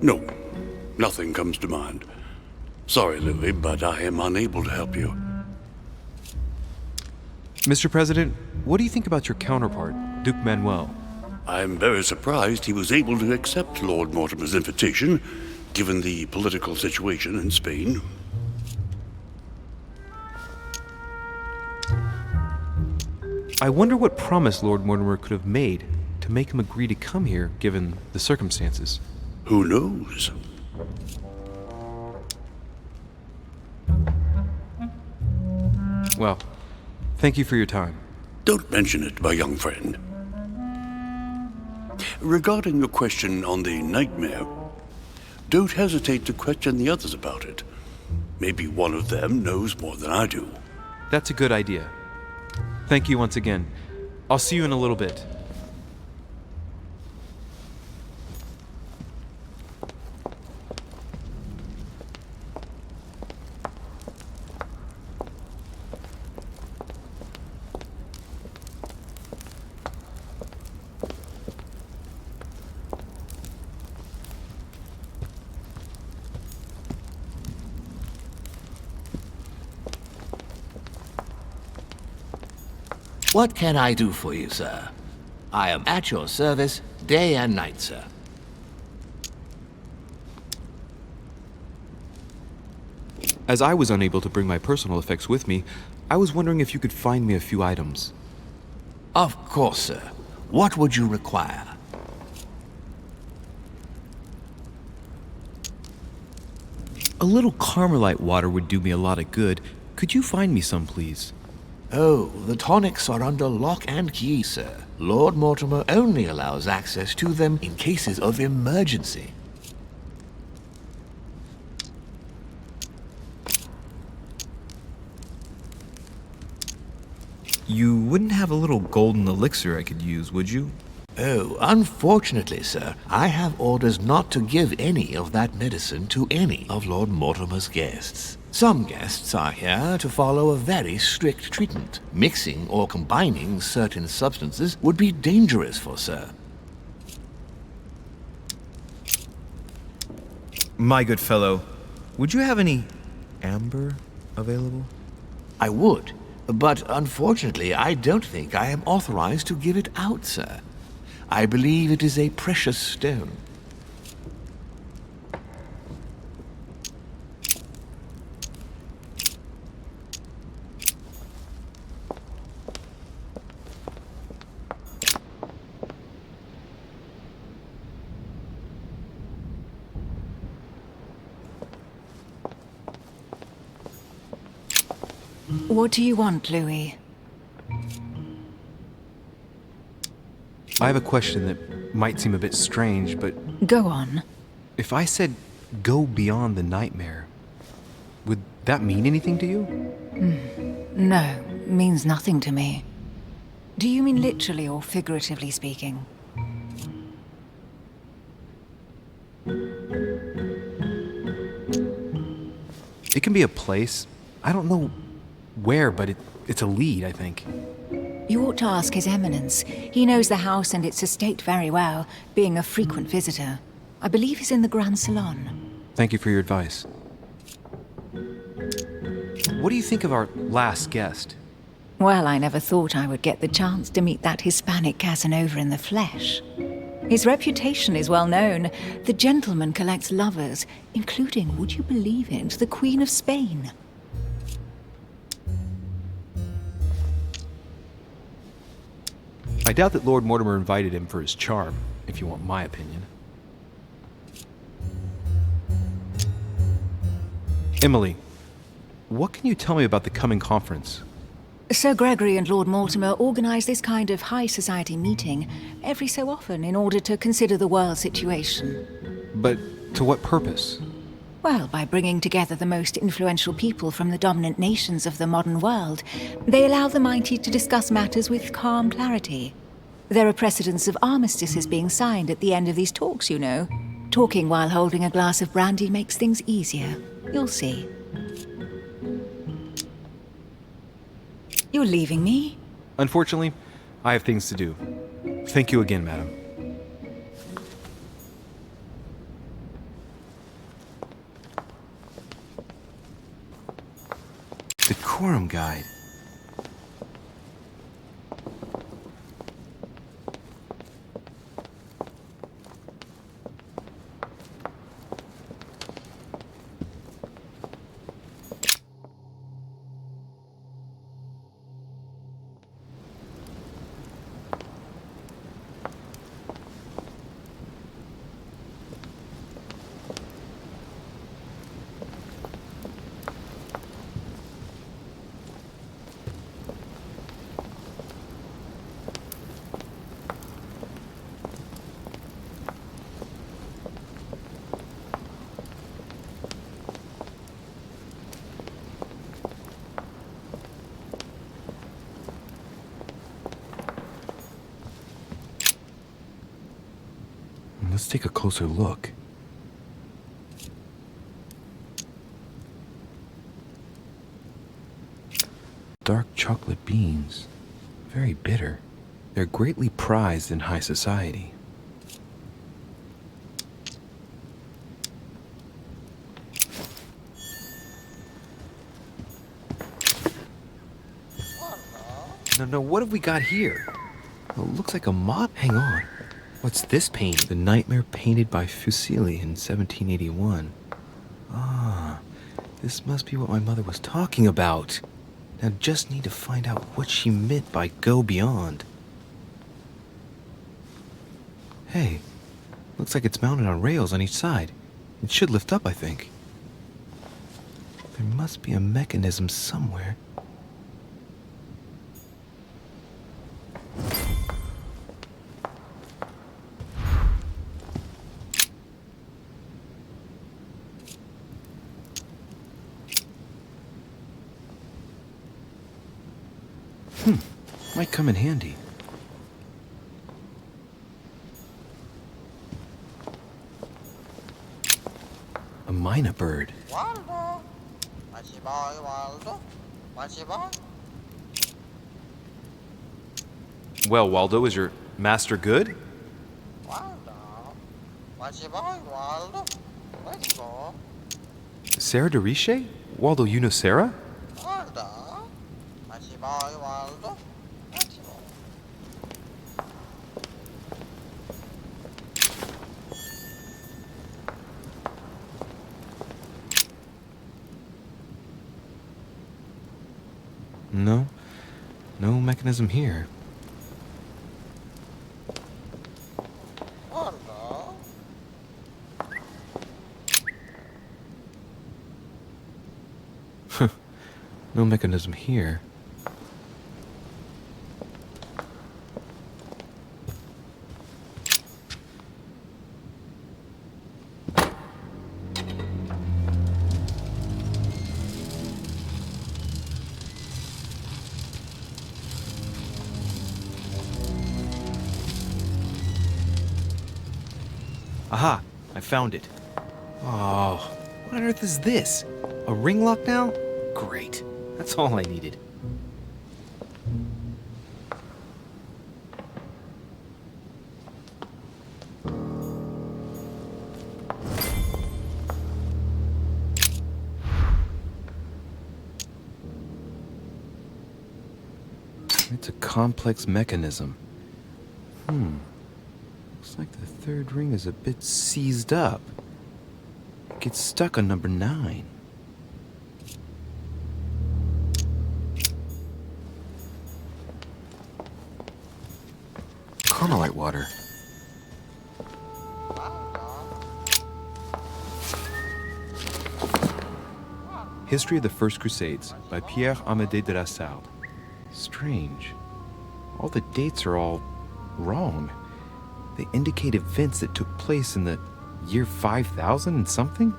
No, nothing comes to mind. Sorry, Louis, but I am unable to help you. Mr. President, what do you think about your counterpart, Duke Manuel? I'm very surprised he was able to accept Lord Mortimer's invitation, given the political situation in Spain. I wonder what promise Lord Mortimer could have made to make him agree to come here, given the circumstances. Who knows? Well, thank you for your time. Don't mention it, my young friend. Regarding your question on the nightmare, don't hesitate to question the others about it. Maybe one of them knows more than I do. That's a good idea. Thank you once again. I'll see you in a little bit. What can I do for you, sir? I am at your service day and night, sir. As I was unable to bring my personal effects with me, I was wondering if you could find me a few items. Of course, sir. What would you require? A little Carmelite water would do me a lot of good. Could you find me some, please? Oh, the tonics are under lock and key, sir. Lord Mortimer only allows access to them in cases of emergency. You wouldn't have a little golden elixir I could use, would you? Oh, unfortunately, sir, I have orders not to give any of that medicine to any of Lord Mortimer's guests. Some guests are here to follow a very strict treatment. Mixing or combining certain substances would be dangerous for sir. My good fellow, would you have any amber available? I would, but unfortunately I don't think I am authorized to give it out, sir. I believe it is a precious stone. What do you want, Louis? I have a question that might seem a bit strange, but Go on. if I said go beyond the nightmare, would that mean anything to you? No, means nothing to me. Do you mean literally or figuratively speaking? It can be a place. I don't know where, but it's a lead, I think. You ought to ask His Eminence. He knows the house and its estate very well, being a frequent visitor. I believe he's in the Grand Salon. Thank you for your advice. What do you think of our last guest? Well, I never thought I would get the chance to meet that Hispanic Casanova in the flesh. His reputation is well known. The gentleman collects lovers, including, would you believe it, the Queen of Spain. I doubt that Lord Mortimer invited him for his charm, if you want my opinion. Emily, what can you tell me about the coming conference? Sir Gregory and Lord Mortimer organize this kind of high society meeting every so often in order to consider the world situation. But to what purpose? Well, by bringing together the most influential people from the dominant nations of the modern world, they allow the mighty to discuss matters with calm clarity. There are precedents of armistices being signed at the end of these talks, you know. Talking while holding a glass of brandy makes things easier. You'll see. You're leaving me? Unfortunately, I have things to do. Thank you again, madam. Decorum Guide. Let's take a closer look. Dark chocolate beans. Very bitter. They're greatly prized in high society. No, what have we got here? Oh, it looks like a mop. Hang on. What's this painting? The Nightmare painted by Fuseli in 1781. Ah, this must be what my mother was talking about. Now just need to find out what she meant by go beyond. Hey, looks like it's mounted on rails on each side. It should lift up, I think. There must be a mechanism somewhere. Might come in handy. A mynah bird. Waldo. Watchy boy, Waldo. Watchy boy. Well, Waldo, is your master good? Waldo. Watchy boy, Waldo. Let's go. Sarah de Riche? Waldo, you know Sarah? Waldo. Watchy boy, Waldo. Let's go. No. No mechanism here. Waldo. No mechanism here. Aha! I found it. Oh, what on earth is this? A ring lock now? Great. That's all I needed. It's a complex mechanism. Looks like the third ring is a bit seized up. It gets stuck on number 9. Carmelite water. History of the First Crusades by Pierre Amédée de la Salle. Strange. All the dates are all wrong. They indicate events that took place in the year 5000 and something?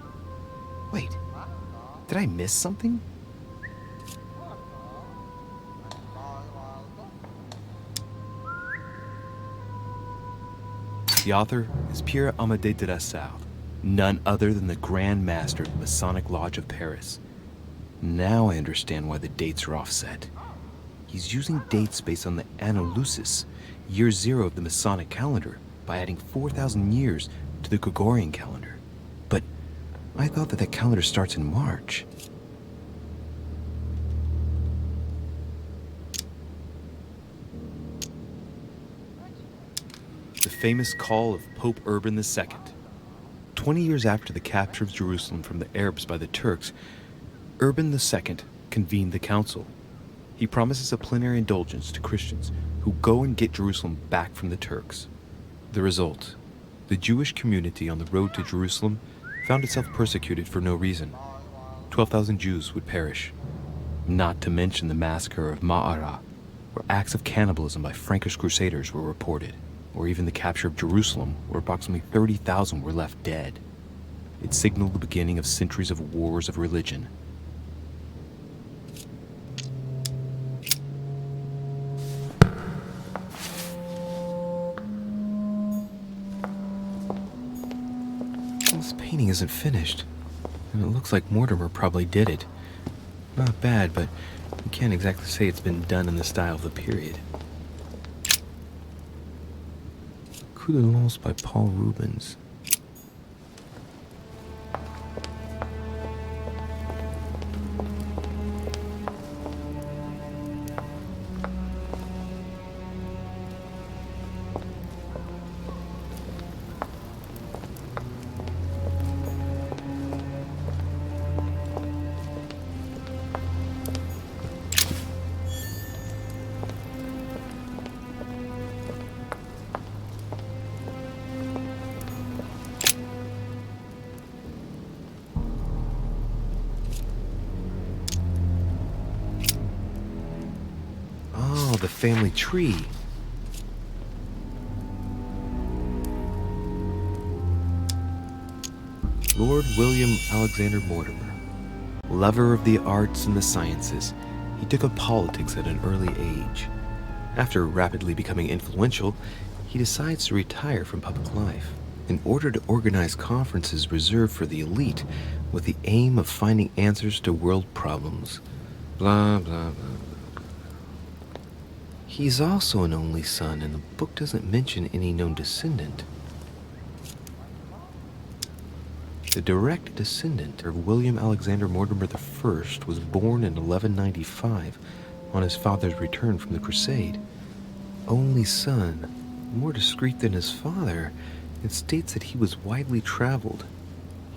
Wait, did I miss something? The author is Pierre Amédée de la Salle, none other than the Grand Master of the Masonic Lodge of Paris. Now I understand why the dates are offset. He's using dates based on the Anno Lucis, year 0 of the Masonic calendar, by adding 4,000 years to the Gregorian calendar. But I thought that calendar starts in March. The famous call of Pope Urban II. 20 years after the capture of Jerusalem from the Arabs by the Turks, Urban II convened the council. He promises a plenary indulgence to Christians who go and get Jerusalem back from the Turks. The result, the Jewish community on the road to Jerusalem found itself persecuted for no reason. 12,000 Jews would perish. Not to mention the massacre of Ma'ara, where acts of cannibalism by Frankish crusaders were reported, or even the capture of Jerusalem, where approximately 30,000 were left dead. It signaled the beginning of centuries of wars of religion. This painting isn't finished, and it looks like Mortimer probably did it. Not bad, but you can't exactly say it's been done in the style of the period. Coup de Lance by Paul Rubens. The family tree. Lord William Alexander Mortimer, lover of the arts and the sciences, he took up politics at an early age. After rapidly becoming influential, he decides to retire from public life in order to organize conferences reserved for the elite with the aim of finding answers to world problems. Blah, blah, blah. He's also an only son, and the book doesn't mention any known descendant. The direct descendant of William Alexander Mortimer I was born in 1195 on his father's return from the crusade. Only son, more discreet than his father, it states that he was widely traveled.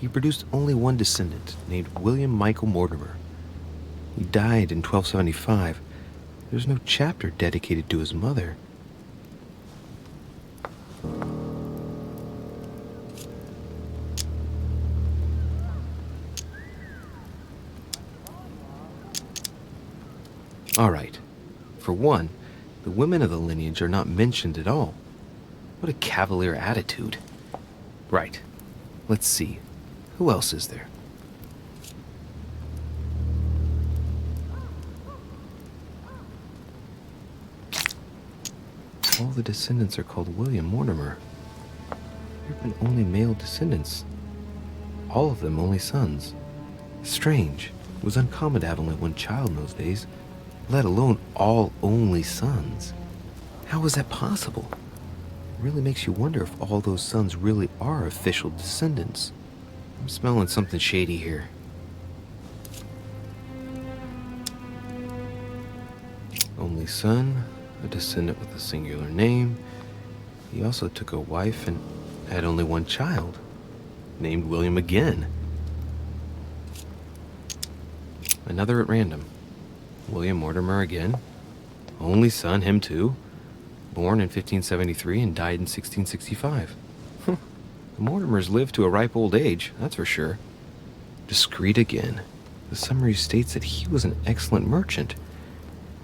He produced only one descendant, named William Michael Mortimer. He died in 1275. There's no chapter dedicated to his mother. All right. For one, the women of the lineage are not mentioned at all. What a cavalier attitude. Right. Let's see. Who else is there? All the descendants are called William Mortimer. There have been only male descendants. All of them only sons. Strange. It was uncommon to have only one child in those days, let alone all only sons. How was that possible? It really makes you wonder if all those sons really are official descendants. I'm smelling something shady here. Only son, a descendant with a singular name. He also took a wife and had only one child, named William again. Another at random. William Mortimer again. Only son, him too. Born in 1573 and died in 1665. The Mortimers lived to a ripe old age, that's for sure. Discreet again. The summary states that he was an excellent merchant,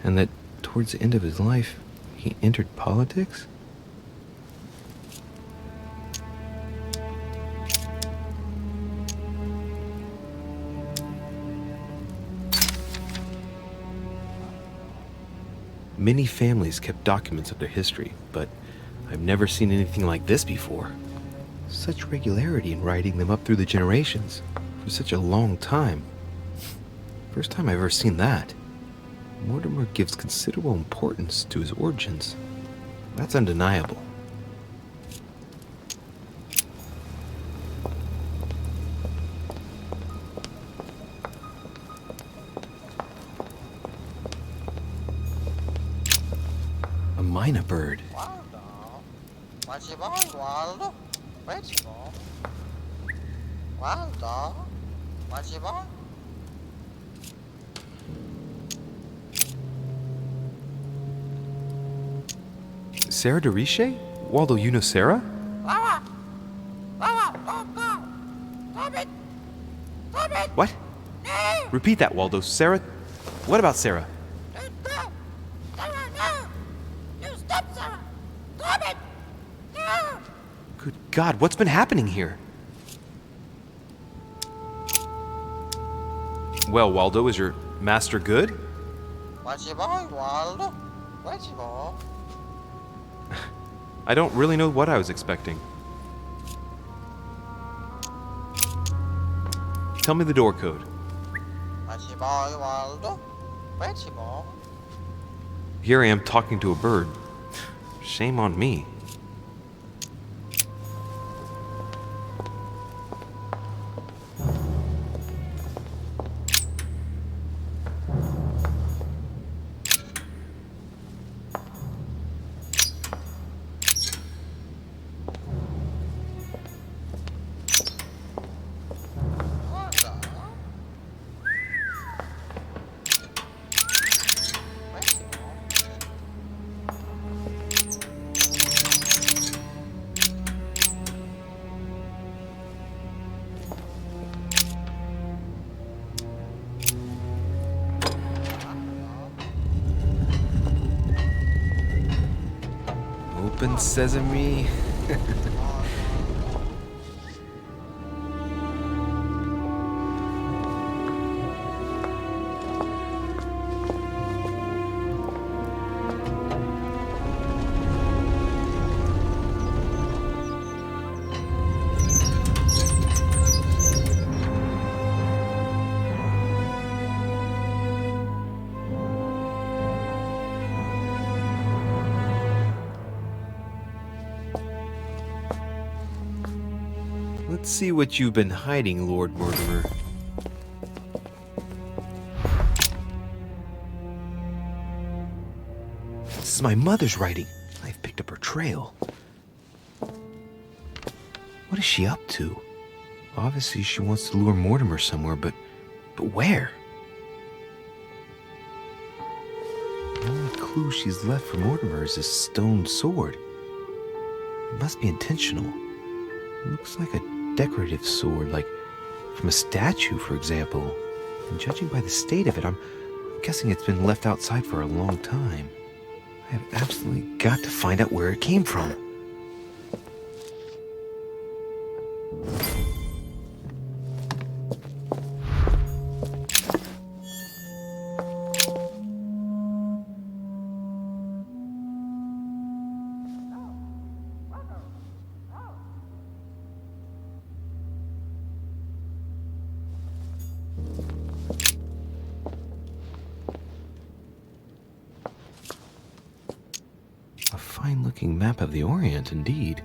and that towards the end of his life, he entered politics? Many families kept documents of their history, but I've never seen anything like this before. Such regularity in writing them up through the generations for such a long time. First time I've ever seen that. Mortimer gives considerable importance to his origins. That's undeniable. A myna bird. Waldo, Waldo, Waldo, Waldo. Sarah de Riche? Waldo, you know Sarah? What? Repeat that, Waldo. Sarah? What about Sarah? Good God, what's been happening here? Well, Waldo, is your master good? Waldo, I don't really know what I was expecting. Tell me the door code. Waldo, Here I am talking to a bird. Shame on me. Open sesame. Let's see what you've been hiding, Lord Mortimer. This is my mother's writing. I've picked up her trail. What is she up to? Obviously, she wants to lure Mortimer somewhere, but where? The only clue she's left for Mortimer is this stone sword. It must be intentional. It looks like a decorative sword, like from a statue, for example. And judging by the state of it, I'm guessing it's been left outside for a long time. I have absolutely got to find out where it came from. A fine-looking map of the Orient, indeed.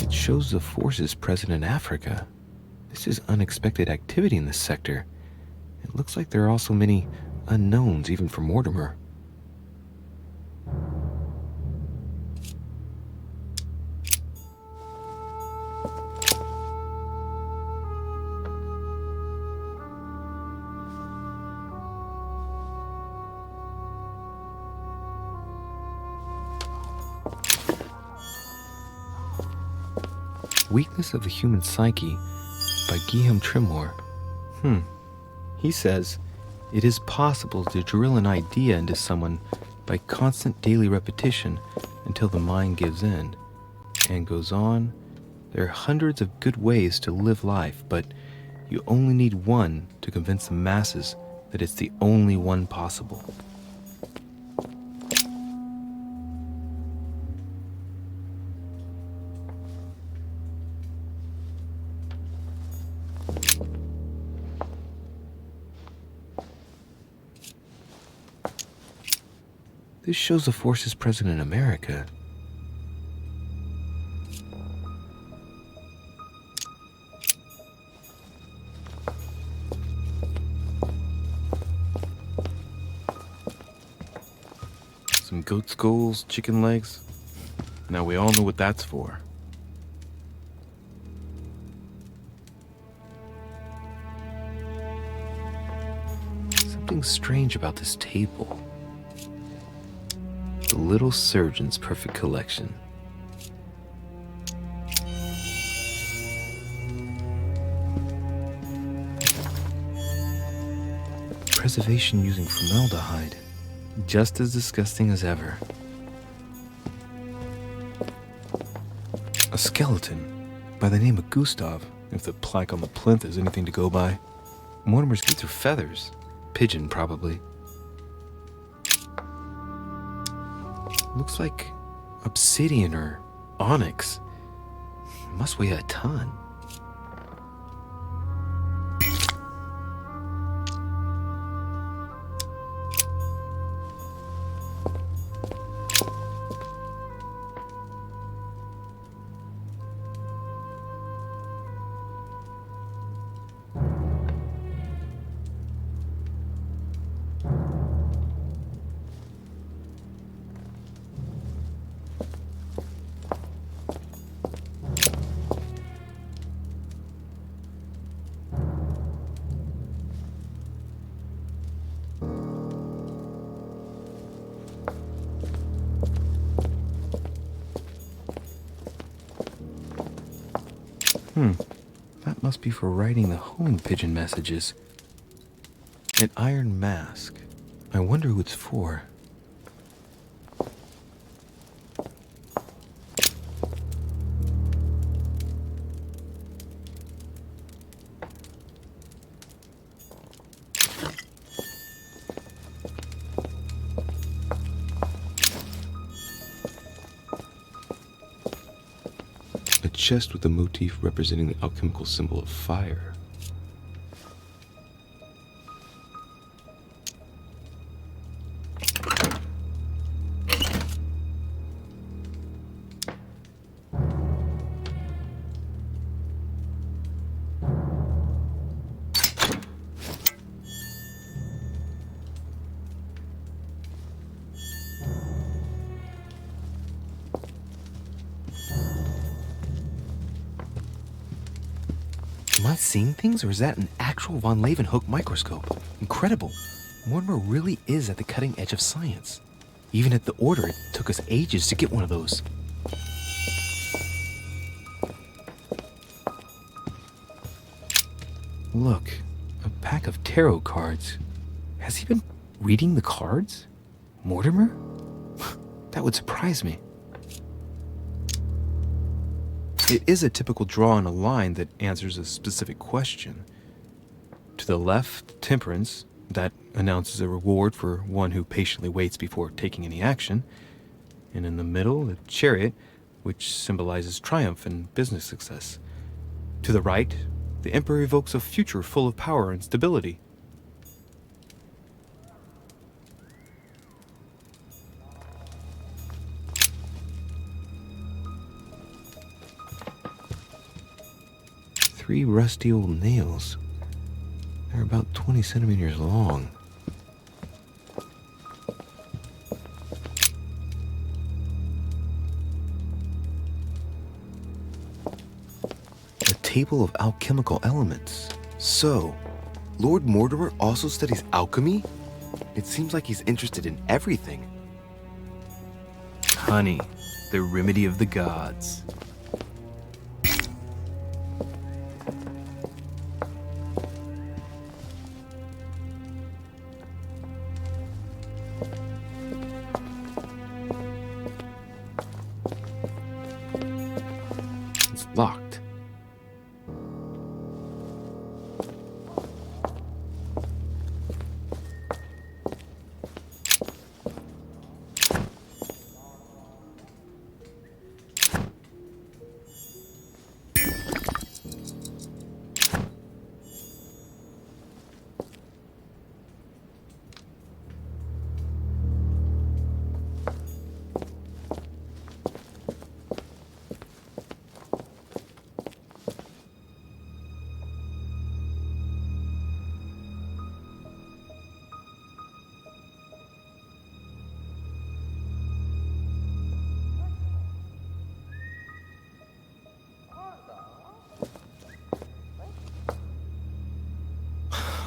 Shows the forces present in Africa. This is unexpected activity in this sector. It looks like there are also many unknowns even for Mortimer. Weakness of the Human Psyche by Guillaume Trimore. He says, it is possible to drill an idea into someone by constant daily repetition until the mind gives in. And goes on, there are hundreds of good ways to live life, but you only need one to convince the masses that it's the only one possible. This shows the forces present in America. Some goat skulls, chicken legs. Now we all know what that's for. Something strange about this table. The Little Surgeon's Perfect Collection. Preservation using formaldehyde. Just as disgusting as ever. A skeleton by the name of Gustav, if the plaque on the plinth is anything to go by. Mortimer's boots are feathers. Pigeon, probably. Looks like obsidian or onyx. Must weigh a ton. That must be for writing the homing pigeon messages. An iron mask. I wonder who it's for. A chest with a motif representing the alchemical symbol of fire. Am I seeing things, or is that an actual von Leeuwenhoek microscope? Incredible. Mortimer really is at the cutting edge of science. Even at the Order, it took us ages to get one of those. Look, a pack of tarot cards. Has he been reading the cards? Mortimer? That would surprise me. It is a typical draw on a line that answers a specific question. To the left, temperance, that announces a reward for one who patiently waits before taking any action. And in the middle, the chariot, which symbolizes triumph and business success. To the right, the emperor evokes a future full of power and stability. Three rusty old nails. They're about 20 centimeters long. table of alchemical elements. So, Lord Mortimer also studies alchemy? It seems like he's interested in everything. Honey, the remedy of the gods. It's locked.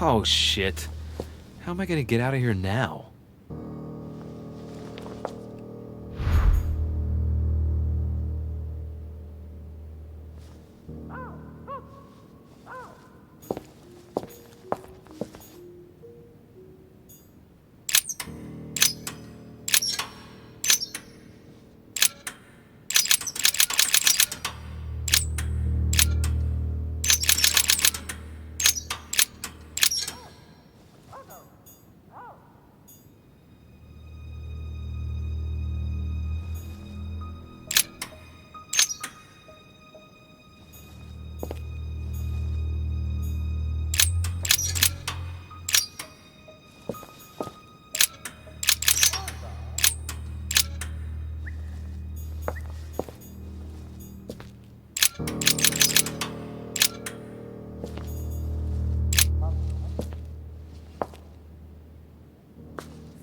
Oh shit. How am I gonna get out of here now?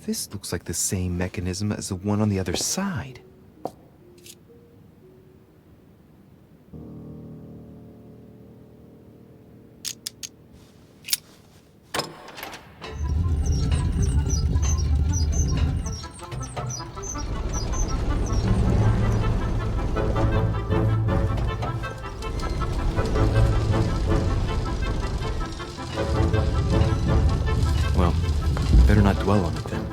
This looks like the same mechanism as the one on the other side. Well, better not dwell on it then.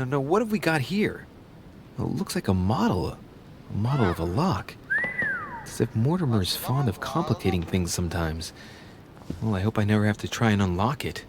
No, what have we got here? Well, it looks like a model of a lock. It's as if Mortimer's fond of complicating things sometimes. Well, I hope I never have to try and unlock it.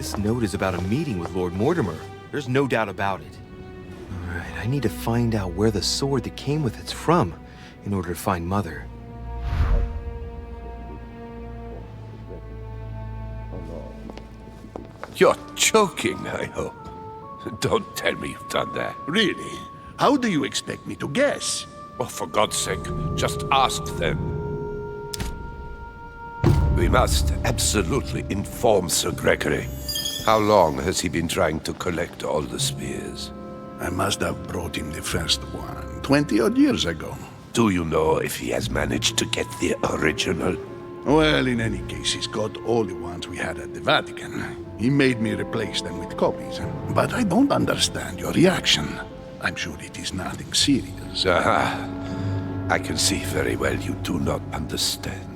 This note is about a meeting with Lord Mortimer. There's no doubt about it. All right, I need to find out where the sword that came with it's from in order to find Mother. You're joking, I hope. Don't tell me you've done that. Really? How do you expect me to guess? Oh, for God's sake, just ask them. We must absolutely inform Sir Gregory. How long has he been trying to collect all the spears? I must have brought him the first one 20-odd years ago. Do you know if he has managed to get the original? Well, in any case, he's got all the ones we had at the Vatican. He made me replace them with copies. But I don't understand your reaction. I'm sure it is nothing serious. I can see very well you do not understand.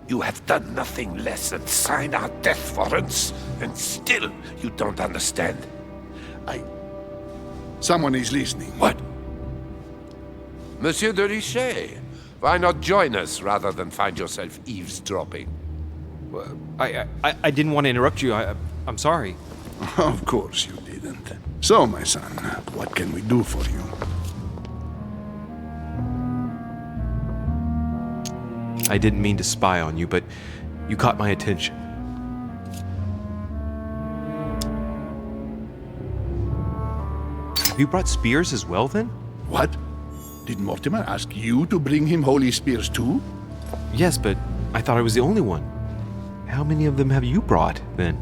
You have done nothing less than sign our death warrants, and still you don't understand. Someone is listening. What? Monsieur de Richet, why not join us rather than find yourself eavesdropping? Well, I didn't want to interrupt you. I'm sorry. Of course you didn't. So, my son, what can we do for you? I didn't mean to spy on you, but you caught my attention. Have you brought spears as well, then? What? Did Mortimer ask you to bring him holy spears too? Yes, but I thought I was the only one. How many of them have you brought, then?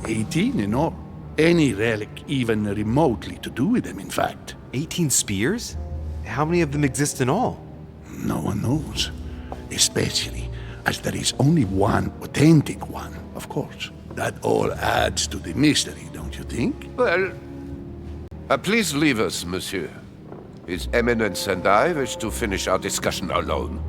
18 in all. Any relic even remotely to do with them, in fact. 18 spears? How many of them exist in all? No one knows. Especially as there is only one authentic one, of course. That all adds to the mystery, don't you think? Well, please leave us, monsieur. His Eminence and I wish to finish our discussion alone.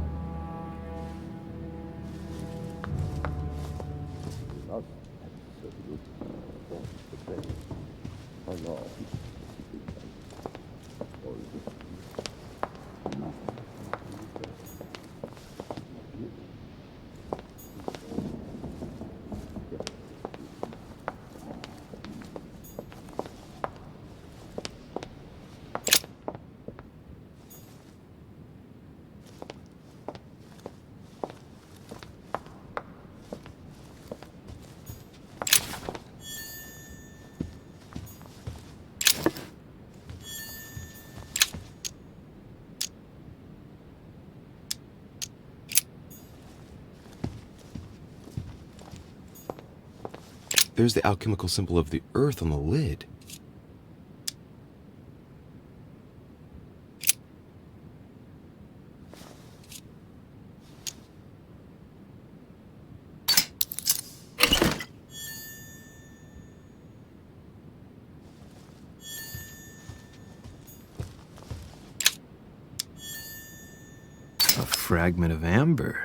There's the alchemical symbol of the earth on the lid. A fragment of amber.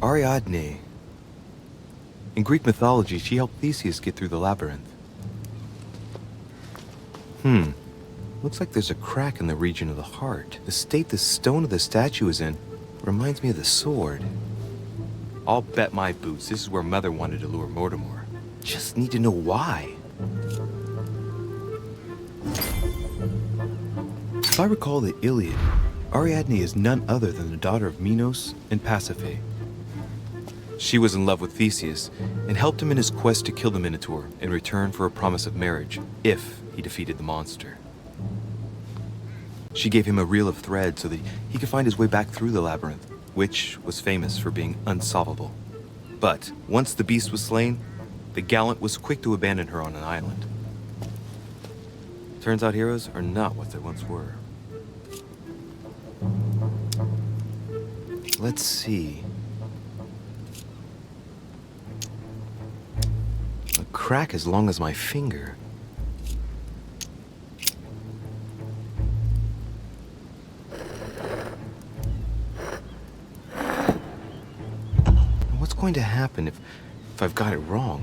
Ariadne. In Greek mythology, she helped Theseus get through the labyrinth. Looks like there's a crack in the region of the heart. The state the stone of the statue is in reminds me of the sword. I'll bet my boots this is where Mother wanted to lure Mortimer. Just need to know why. If I recall the Iliad, Ariadne is none other than the daughter of Minos and Pasiphae. She was in love with Theseus and helped him in his quest to kill the Minotaur in return for a promise of marriage if he defeated the monster. She gave him a reel of thread so that he could find his way back through the labyrinth witch was famous for being unsolvable. But once the beast was slain, the gallant was quick to abandon her on an island. Turns out heroes are not what they once were. Let's see. A crack as long as my finger. What's going to happen if I've got it wrong?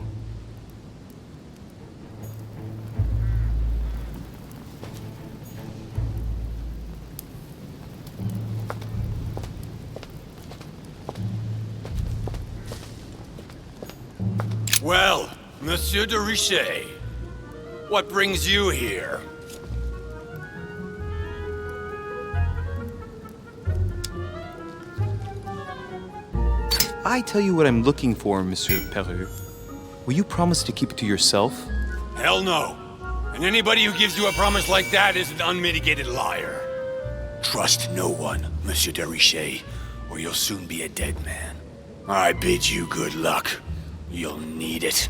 Well, Monsieur de Richet, what brings you here? I tell you what I'm looking for, Monsieur Peru. Will you promise to keep it to yourself? Hell no. And anybody who gives you a promise like that is an unmitigated liar. Trust no one, Monsieur de Richet, or you'll soon be a dead man. I bid you good luck. You'll need it.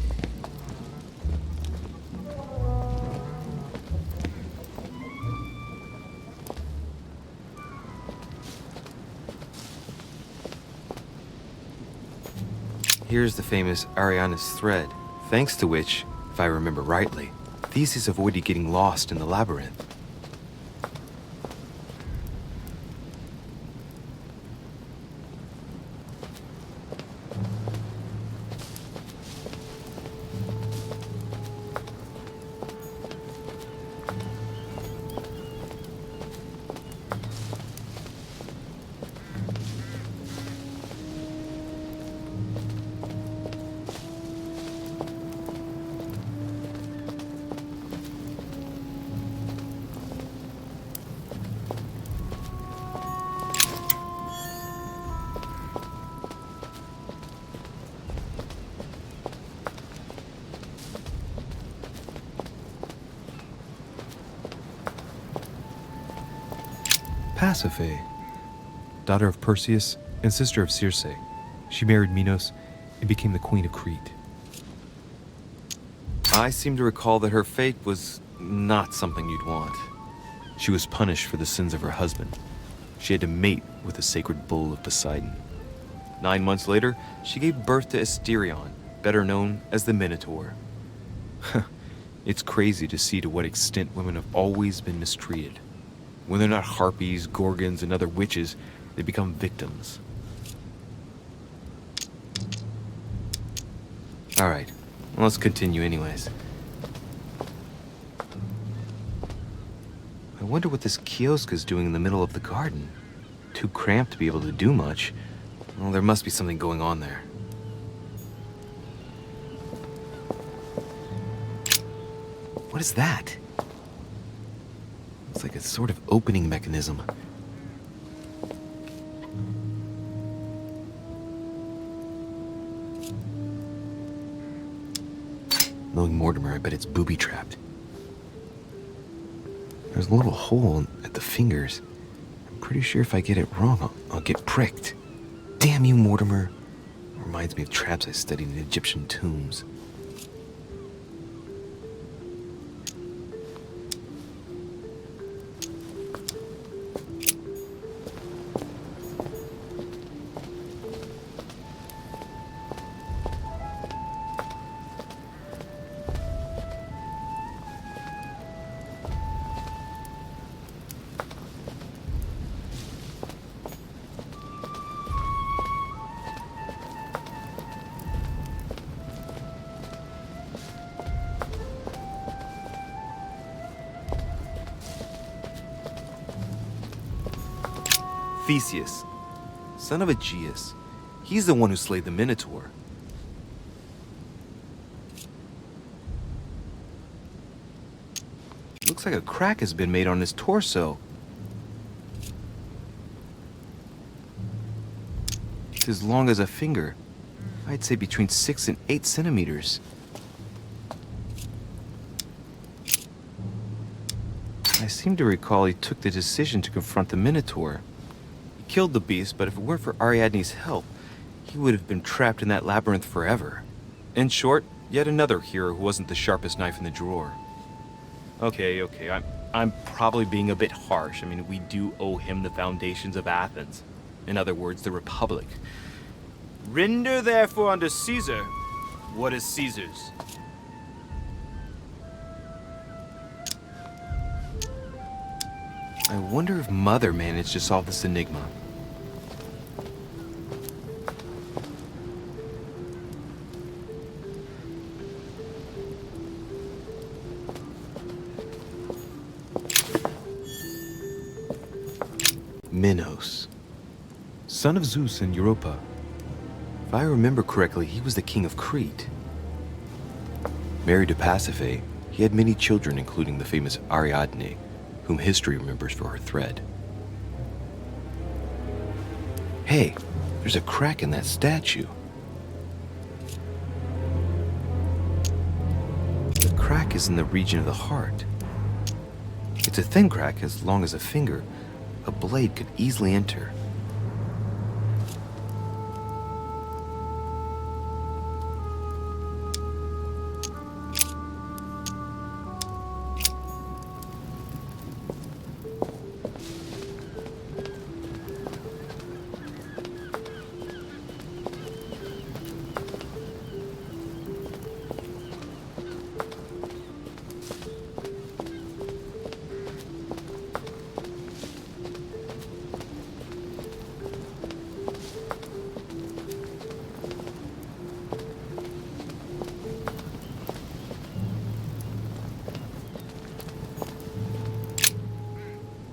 Here's the famous Ariana's thread, thanks to which, if I remember rightly, Theseus avoided getting lost in the labyrinth. Pasiphae, daughter of Perseus and sister of Circe. She married Minos and became the queen of Crete. I seem to recall that her fate was not something you'd want. She was punished for the sins of her husband. She had to mate with the sacred bull of Poseidon. 9 months later, she gave birth to Asterion, better known as the Minotaur. It's crazy to see to what extent women have always been mistreated. When they're not harpies, gorgons, and other witches, they become victims. Alright, well, let's continue anyways. I wonder what this kiosk is doing in the middle of the garden. Too cramped to be able to do much. Well, there must be something going on there. What is that? It's like a sort of opening mechanism. Knowing Mortimer, I bet it's booby-trapped. There's a little hole at the fingers. I'm pretty sure if I get it wrong, I'll get pricked. Damn you, Mortimer. Reminds me of traps I studied in Egyptian tombs. Theseus, son of Aegeus. He's the one who slayed the Minotaur. Looks like a crack has been made on his torso. It's as long as a finger. I'd say between 6 and 8 centimeters. I seem to recall he took the decision to confront the Minotaur. He killed the beast, but if it weren't for Ariadne's help, he would have been trapped in that labyrinth forever. In short, yet another hero who wasn't the sharpest knife in the drawer. Okay, I'm probably being a bit harsh. I mean, we do owe him the foundations of Athens. In other words, the Republic. Render therefore unto Caesar what is Caesar's. I wonder if Mother managed to solve this enigma. Minos, son of Zeus and Europa. If I remember correctly, he was the king of Crete. Married to Pasiphae, he had many children, including the famous Ariadne, whom history remembers for her thread. Hey, there's a crack in that statue. The crack is in the region of the heart. It's a thin crack as long as a finger. A blade could easily enter.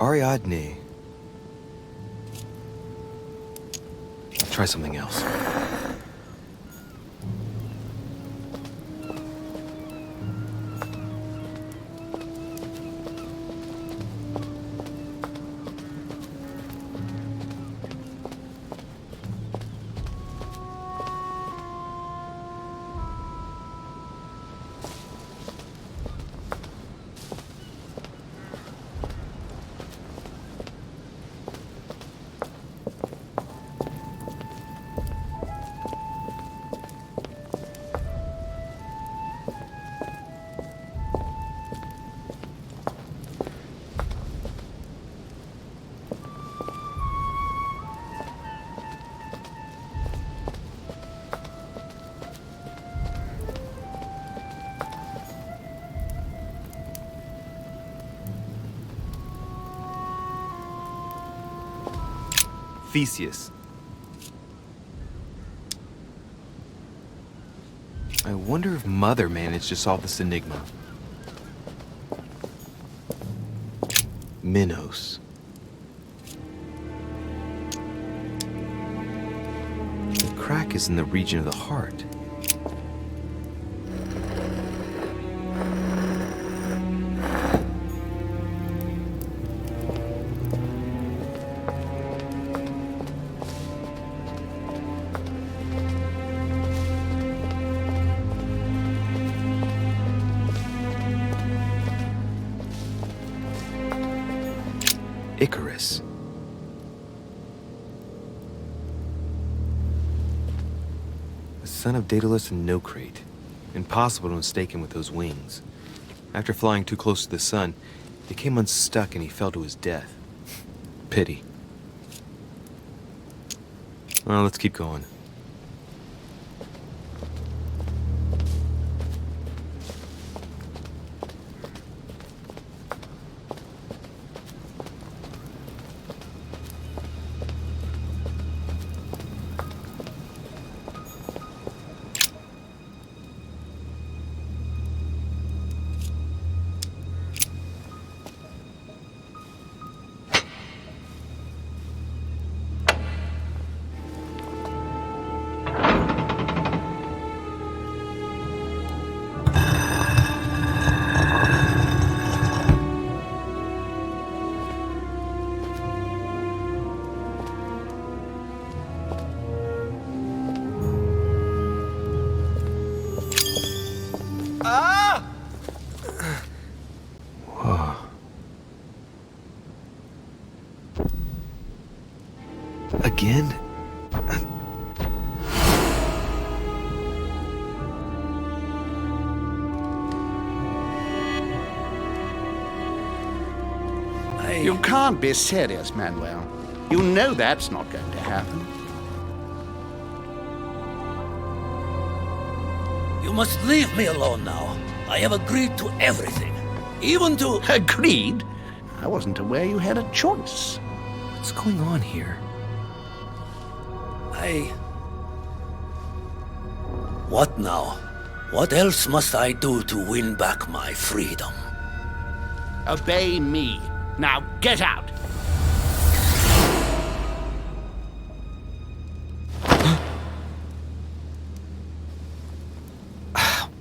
Ariadne. Try something else. Theseus. I wonder if Mother managed to solve this enigma. Minos. The crack is in the region of the heart. Icarus. The son of Daedalus and Nocrate. Impossible to mistake him with those wings. After flying too close to the sun, he came unstuck and he fell to his death. Pity. Well, let's keep going. Again? You can't be serious, Manuel. You know that's not going to happen. You must leave me alone now. I have agreed to everything. Even to... Agreed? I wasn't aware you had a choice. What's going on here? What now? What else must I do to win back my freedom? Obey me. Now get out!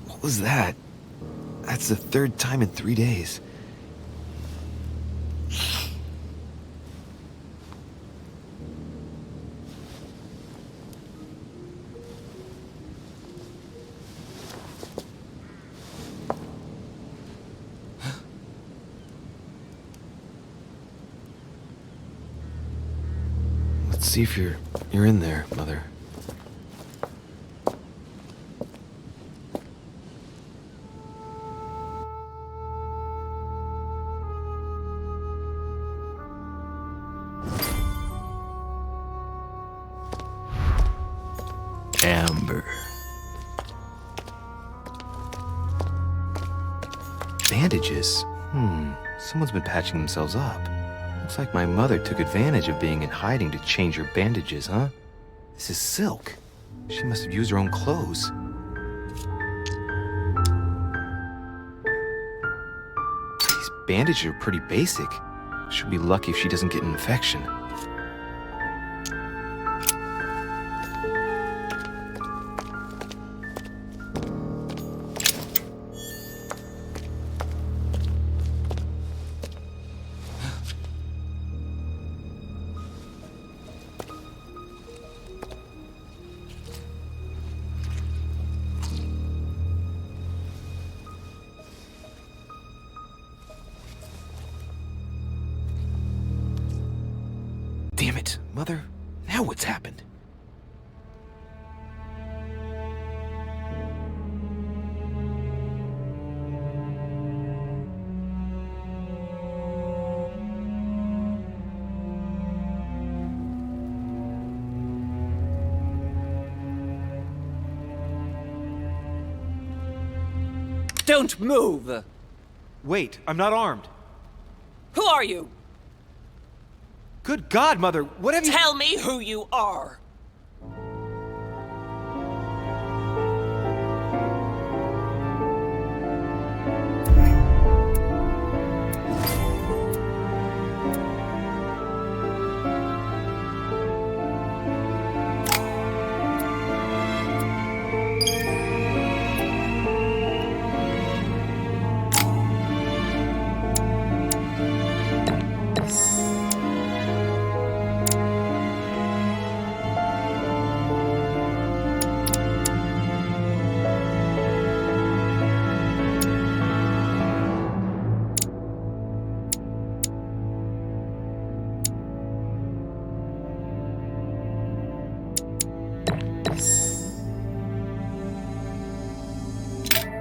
What was that? That's the third time in 3 days. Let's see if you're in there, Mother. Amber. Bandages? Someone's been patching themselves up. Looks like my mother took advantage of being in hiding to change her bandages, huh? This is silk. She must have used her own clothes. These bandages are pretty basic. She'll be lucky if she doesn't get an infection. Damn it, Mother. Now what's happened? Don't move! Wait, I'm not armed. Who are you? Good God, Mother, what have you— Tell me who you are!